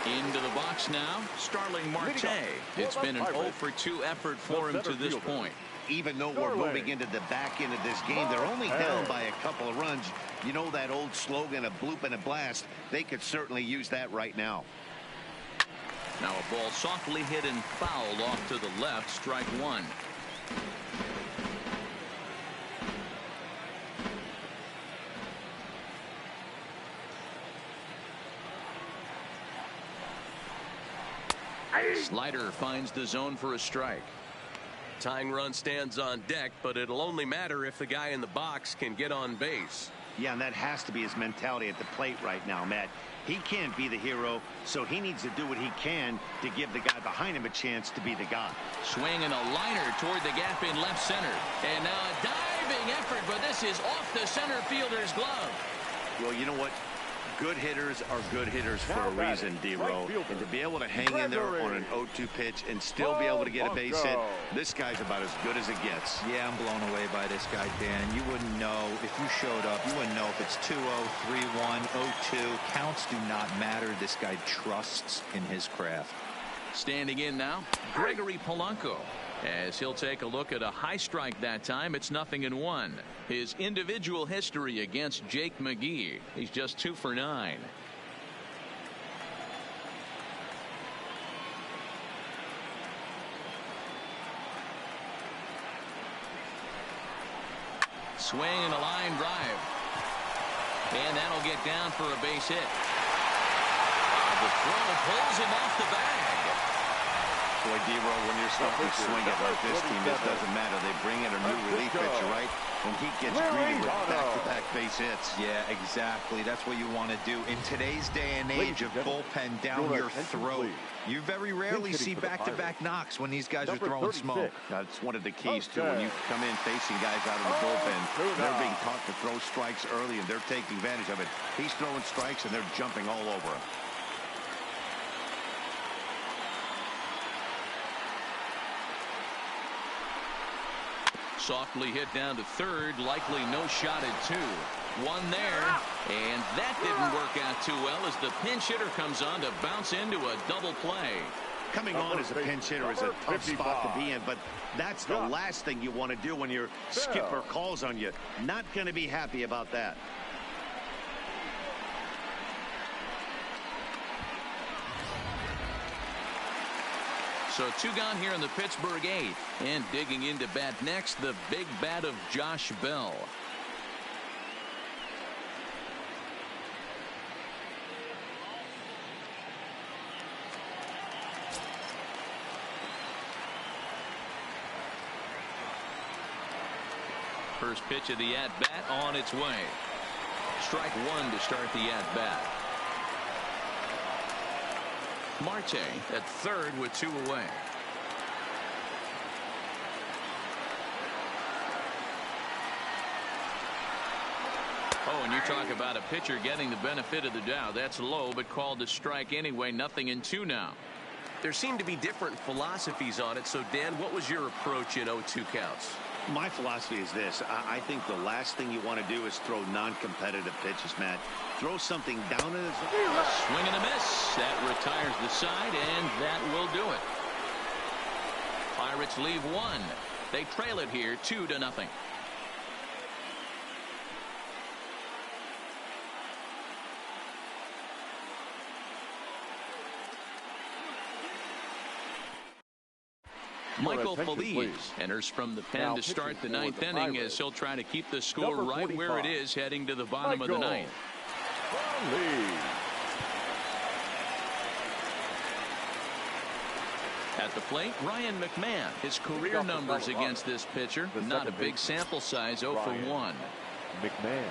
Into the box now, Starling Marte. It's been an 0 for 2 effort for him to this point. Even though we're moving into the back end of this game, they're only down by a couple of runs. You know that old slogan, a bloop and a blast. They could certainly use that right now. Now a ball softly hit and fouled off to the left, strike 1. Slider finds the zone for a strike. Tying run stands on deck, but it'll only matter if the guy in the box can get on base. Yeah, and that has to be his mentality at the plate right now, Matt. He can't be the hero, so he needs to do what he can to give the guy behind him a chance to be the guy. Swing and a liner toward the gap in left center. And now a diving effort, but this is off the center fielder's glove. Well, you know what? Good hitters are good hitters for a reason, D-Row. And to be able to hang in there on an 0-2 pitch and still be able to get a base hit, this guy's about as good as it gets. Yeah, I'm blown away by this guy, Dan. You wouldn't know if you showed up. You wouldn't know if it's 2-0, 3-1, 0-2. Counts do not matter. This guy trusts in his craft. Standing in now, Gregory Polanco. As he'll take a look at a high strike that time, it's 0-1. His individual history against Jake McGee, he's just 2 for 9. Swing and a line drive. And that'll get down for a base hit. The throw pulls him off the bag. Boy, D-Row, when you're starting to swing it like this team, it doesn't matter. They bring in a new relief pitcher, right? And he gets greedy with back-to-back base hits. Yeah, exactly. That's what you want to do. In today's day and age of bullpen down your throat, you very rarely see back-to-back knocks when these guys are throwing smoke. That's one of the keys, too. When you come in facing guys out of the bullpen, they're being taught to throw strikes early, and they're taking advantage of it. He's throwing strikes, and they're jumping all over him. Softly hit down to third, likely no shot at 2. One there, and that didn't work out too well as the pinch hitter comes on to bounce into a double play. Coming on as a pinch hitter is a tough spot to be in, but that's the last thing you want to do when your skipper calls on you. Not going to be happy about that. So 2 gone here in the Pittsburgh 8th. And digging into bat next, the big bat of Josh Bell. First pitch of the at-bat on its way. Strike 1 to start the at-bat. Marte at third with 2 away. Oh, and you talk about a pitcher getting the benefit of the doubt. That's low, but called a strike anyway. 0-2 now. There seem to be different philosophies on it. So, Dan, what was your approach in 0-2 counts? My philosophy is this. I think the last thing you want to do is throw non-competitive pitches, Matt. Throw something down in his... Swing and a miss. That retires the side, and that will do it. Pirates leave 1. They trail it here 2-0. Michael Feliz enters from the pen to start the 9th inning as he'll try to keep the score right where it is heading to the bottom of the 9th. At the plate, Ryan McMahon. His career numbers against this pitcher, not a big sample size, 0 for 1. McMahon.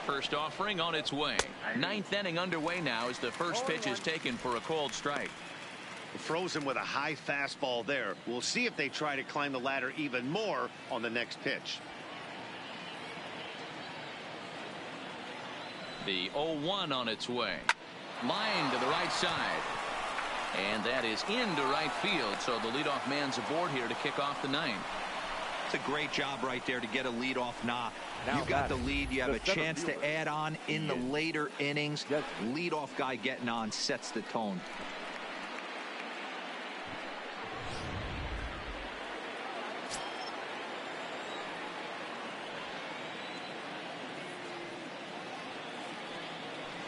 First offering on its way. 9th inning underway now as the first pitch is taken for a called strike. Frozen with a high fastball there. We'll see if they try to climb the ladder even more on the next pitch. The 0-1 on its way. Line to the right side. And that is into right field. So the leadoff man's aboard here to kick off the 9th. It's a great job right there to get a leadoff knock. You got the lead. You have a chance to add on in the later innings. Leadoff guy getting on sets the tone.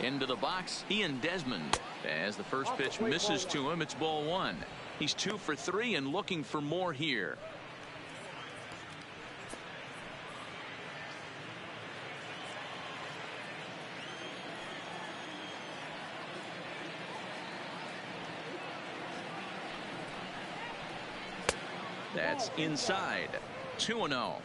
Into the box, Ian Desmond. As the first pitch misses to him, it's ball 1. He's 2 for 3 and looking for more here. That's inside. 2-0.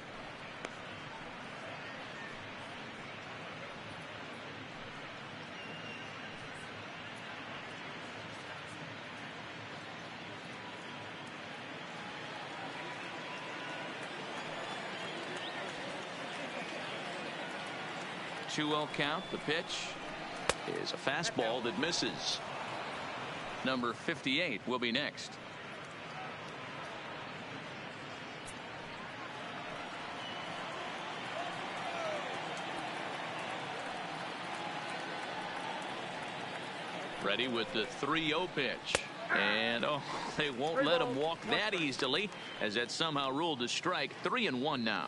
Two-0 count. The pitch is a fastball that misses. Number 58 will be next. Ready with the 3-0 pitch. And oh, they won't let him walk that easily as that's somehow ruled a strike. 3-1 now.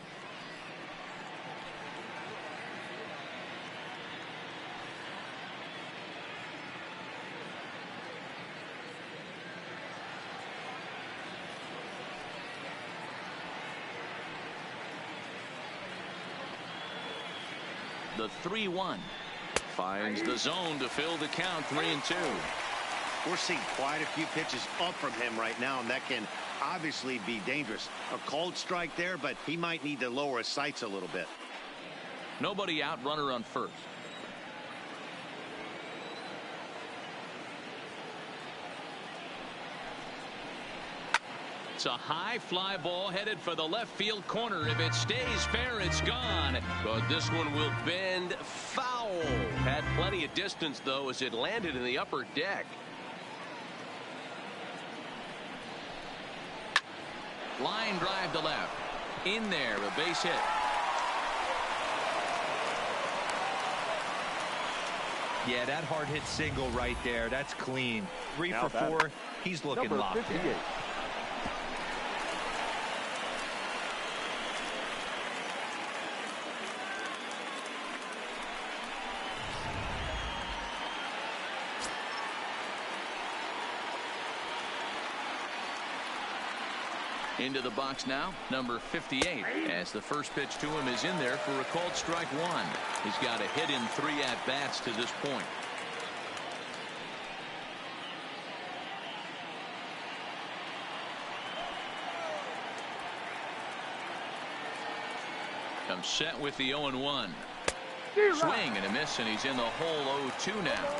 The 3-1 finds the zone to fill the count. 3-2. We're seeing quite a few pitches up from him right now, and that can obviously be dangerous. A called strike there, but he might need to lower his sights a little bit. Nobody out, runner on first. It's a high fly ball headed for the left field corner. If it stays fair, it's gone. But this one will bend foul. Had plenty of distance, though, as it landed in the upper deck. Line drive to left. In there, a base hit. Yeah, that hard hit single right there. That's clean. 3 for 4. He's looking locked in. Into the box now, number 58, as the first pitch to him is in there for a called strike 1. He's got a hit in 3 at-bats to this point. Comes set with the 0-1. Swing and a miss, and he's in the hole 0-2 now.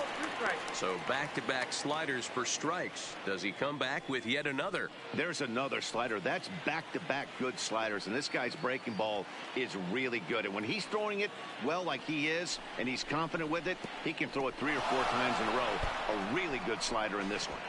So back-to-back sliders for strikes. Does he come back with yet another? There's another slider. That's back-to-back good sliders, and this guy's breaking ball is really good. And when he's throwing it well like he is, and he's confident with it, he can throw it 3 or 4 times in a row. A really good slider in this one.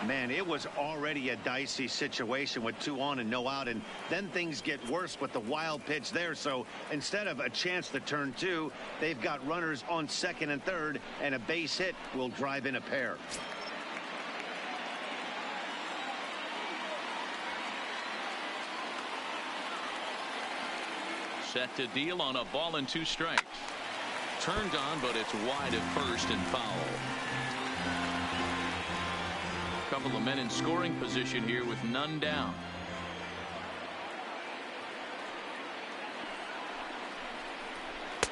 Man, it was already a dicey situation with 2 on and no out, and then things get worse with the wild pitch there. So instead of a chance to turn 2, they've got runners on 2nd and 3rd, and a base hit will drive in a pair. Set to deal on a ball and 2 strikes. Turned on, but it's wide at first and foul. Couple of men in scoring position here with none down.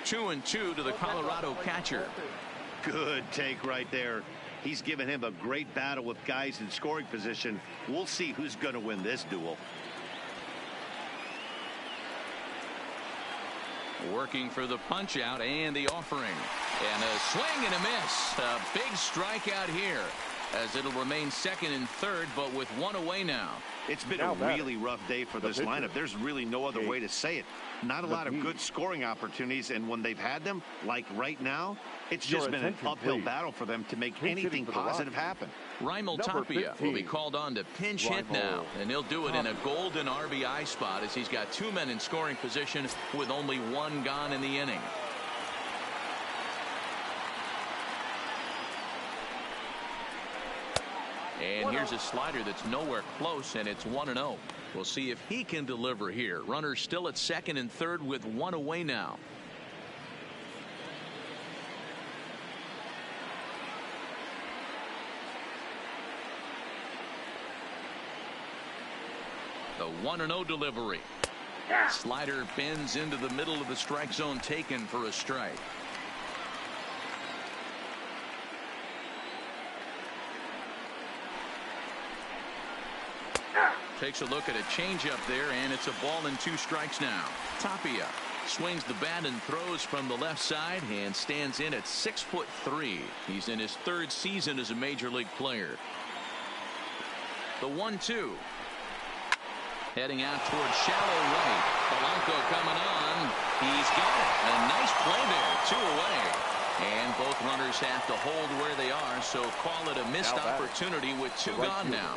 Two and two to the Colorado catcher. Good take right there. He's given him a great battle with guys in scoring position. We'll see who's going to win this duel. Working for the punch out and the offering. And a swing and a miss. A big strikeout here, as it'll remain 2nd and 3rd, but with 1 away now. It's been a really rough day for this lineup. There's really no other way to say it. Not a lot of good scoring opportunities, and when they've had them, like right now, it's just been an uphill battle for them to make anything positive happen. Raimel Tapia will be called on to pinch hit now, and he'll do it in a golden RBI spot as he's got 2 men in scoring position with only 1 gone in the inning. And here's a slider that's nowhere close, and it's 1-0. We'll see if he can deliver here. Runners still at 2nd and 3rd with 1 away now. The 1-0 delivery. Slider bends into the middle of the strike zone, taken for a strike. Takes a look at a changeup there, and it's a ball and 2 strikes now. Tapia swings the bat and throws from the left side and stands in at 6'3". He's in his 3rd season as a major league player. The 1-2. Heading out towards shallow right. Polanco coming on. He's got it. A nice play there. 2 away. And both runners have to hold where they are, so call it a missed opportunity with 2 gone now.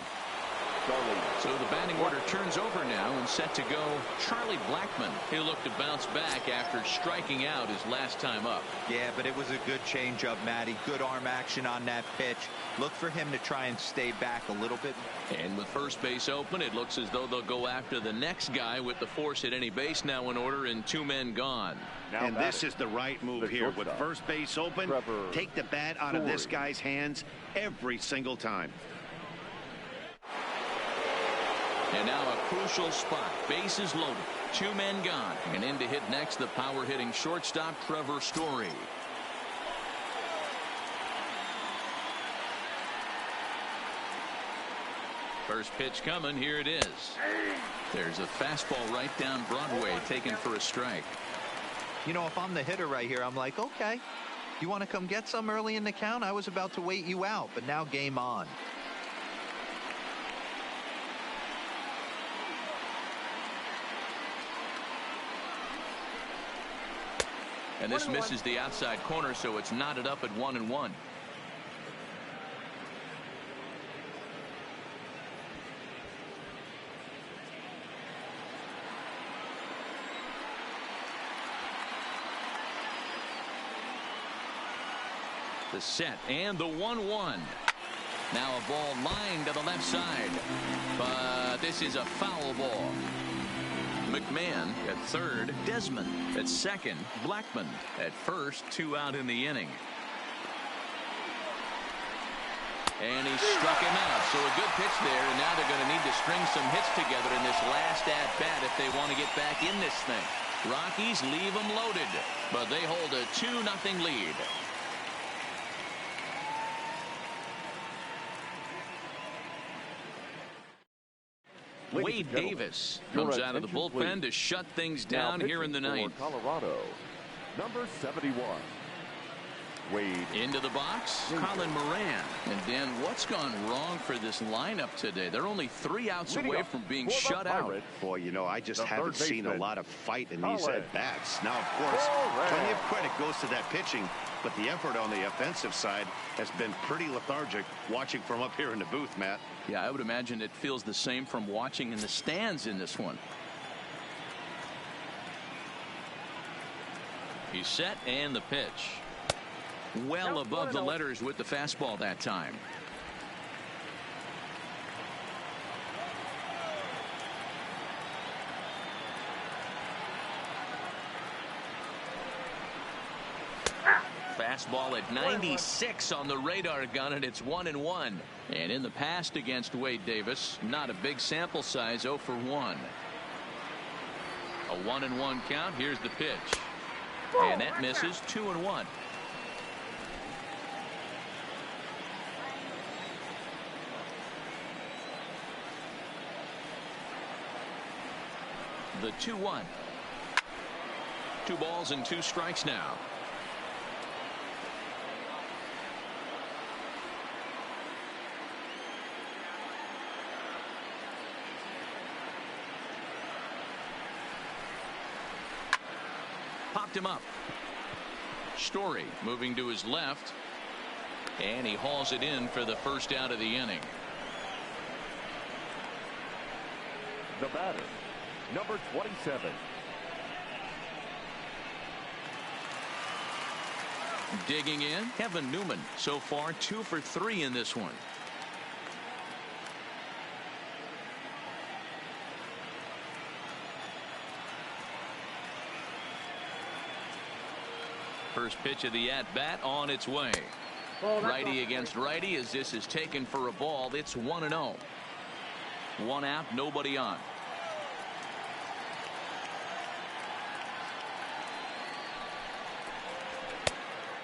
So the batting order turns over now, and set to go Charlie Blackmon. He'll look to bounce back after striking out his last time up. Yeah, but it was a good changeup, Matty. Good arm action on that pitch. Look for him to try and stay back a little bit. And with first base open, it looks as though they'll go after the next guy with the force at any base now in order and 2 men gone. And this is the right move here. With first base open, take the bat out of this guy's hands every single time. And now a crucial spot. Bases loaded. 2 men gone. And in to hit next, the power hitting shortstop Trevor Story. First pitch coming. Here it is. There's a fastball right down Broadway, taken for a strike. You know, if I'm the hitter right here, I'm like, okay, you want to come get some early in the count? I was about to wait you out, but now game on. And this misses the outside corner, so it's knotted up at 1-1. The set and the 1-1. Now a ball lined to the left side, but this is a foul ball. McMahon at 3rd, Desmond at 2nd, Blackmon at 1st, 2 out in the inning. And he struck him out, so a good pitch there, and now they're going to need to string some hits together in this last at-bat if they want to get back in this thing. Rockies leave them loaded, but they hold a 2-0 lead. Wade Davis comes out of the bullpen to shut things down here in the ninth. Colorado, number 71. Wade. Into the box, Colin Moran. And Dan, what's gone wrong for this lineup today? They're only 3 outs away from being shut out. Boy, you know, I just haven't seen a lot of fight in these at-bats. Now, of course, plenty of credit goes to that pitching, but the effort on the offensive side has been pretty lethargic watching from up here in the booth, Matt. Yeah, I would imagine it feels the same from watching in the stands in this one. He's set, and the pitch. Well above the letters with the fastball that time. Fastball at 96 on the radar gun, and it's 1-1. And in the past against Wade Davis, not a big sample size, 0 for 1. A 1-1 count. Here's the pitch. And that misses. 2-1. The 2-1. 2 balls and 2 strikes now. Popped him up. Story moving to his left, and he hauls it in for the first out of the inning. The batter, number 27. Digging in, Kevin Newman. So far 2 for 3 in this one. First pitch of the at-bat on its way. Righty against righty as this is taken for a ball. It's 1-0. 1 out, nobody on.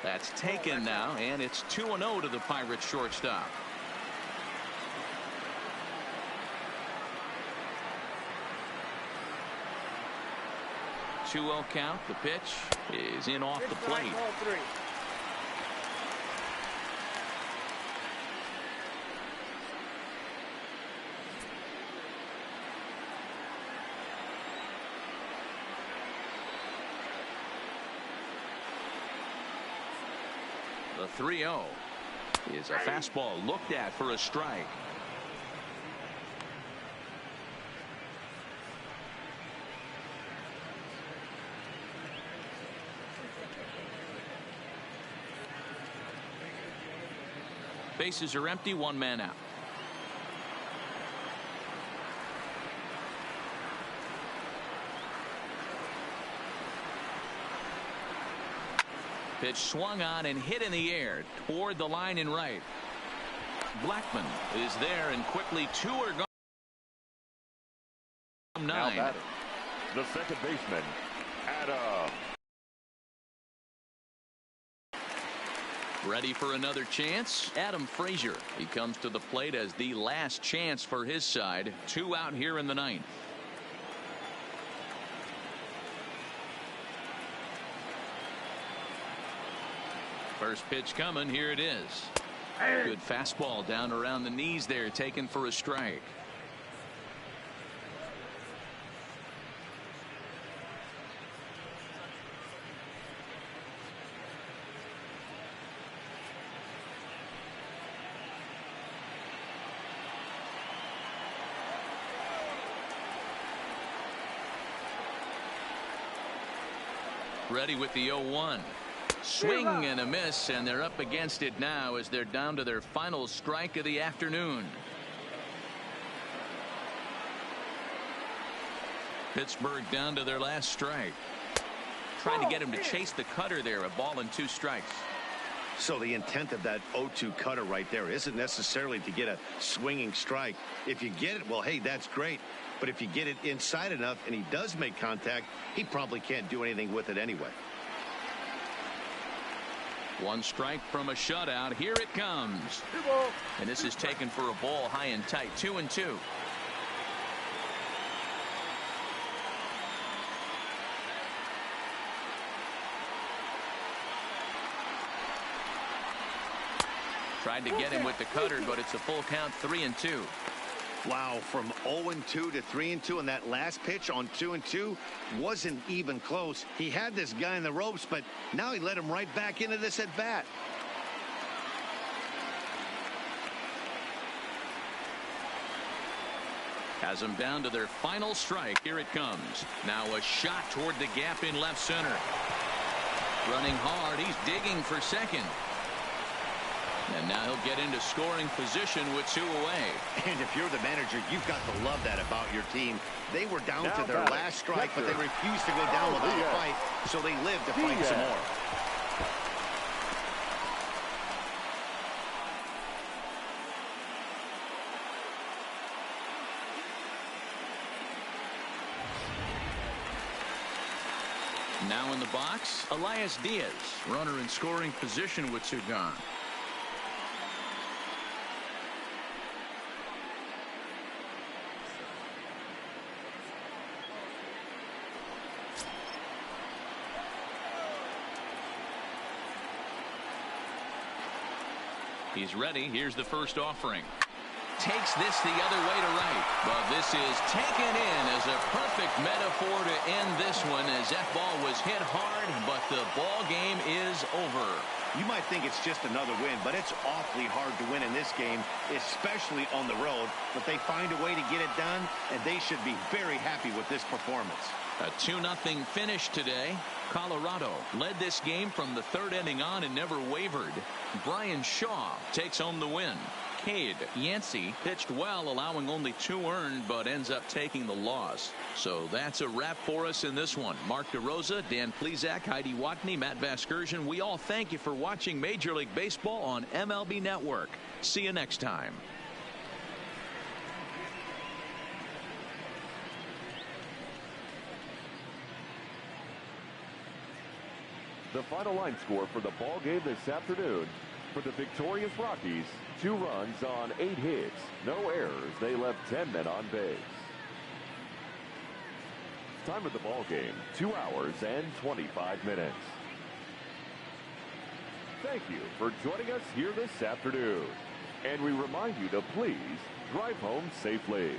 That's taken now, and it's 2-0 to the Pirates shortstop. Two-0 count. The pitch is in off the plate. The 3-0 is a fastball looked at for a strike. Bases are empty, 1 man out. Pitch swung on and hit in the air toward the line and right. Blackman is there, and quickly 2 are gone. 9. Now batting, the second baseman, Adam. Ready for another chance? Adam Frazier. He comes to the plate as the last chance for his side. 2 out here in the 9th. First pitch coming. Here it is. Good fastball down around the knees there, taken for a strike. Ready with the 0-1. Swing and a miss, and they're up against it now as they're down to their final strike of the afternoon. Pittsburgh down to their last strike. Trying to get him to chase the cutter there. A ball and 2 strikes. So the intent of that 0-2 cutter right there isn't necessarily to get a swinging strike. If you get it, well, hey, that's great. But if you get it inside enough and he does make contact, he probably can't do anything with it anyway. 1 strike from a shutout. Here it comes. And this is taken for a ball high and tight. 2-2. Tried to get him with the cutter, but it's a full count, 3-2. Wow, from 0-2 to 3-2, and that last pitch on 2-2 wasn't even close. He had this guy in the ropes, but now he let him right back into this at bat. Has them down to their final strike. Here it comes. Now a shot toward the gap in left center. Running hard. He's digging for second. And now he'll get into scoring position with 2 away. And if you're the manager, you've got to love that about your team. They were down to their last strike, but they refused to go down without a fight, so they lived to fight some more. Now in the box, Elias Diaz. Runner in scoring position with 2 gone. He's ready. Here's the first offering. Takes this the other way to right. But this is taken in as a perfect metaphor to end this one, as that ball was hit hard, but the ball game is over. You might think it's just another win, but it's awfully hard to win in this game, especially on the road. But they find a way to get it done, and they should be very happy with this performance. A 2-0 finish today. Colorado led this game from the 3rd inning on and never wavered. Brian Shaw takes home the win. Cade Yancey pitched well, allowing only 2 earned, but ends up taking the loss. So that's a wrap for us in this one. Mark DeRosa, Dan Plesac, Heidi Watney, Matt Vasgersian. We all thank you for watching Major League Baseball on MLB Network. See you next time. The final line score for the ball game this afternoon. For the victorious Rockies, 2 runs on 8 hits, no errors. They left 10 men on base. Time of the ball game, 2 hours and 25 minutes. Thank you for joining us here this afternoon. And we remind you to please drive home safely.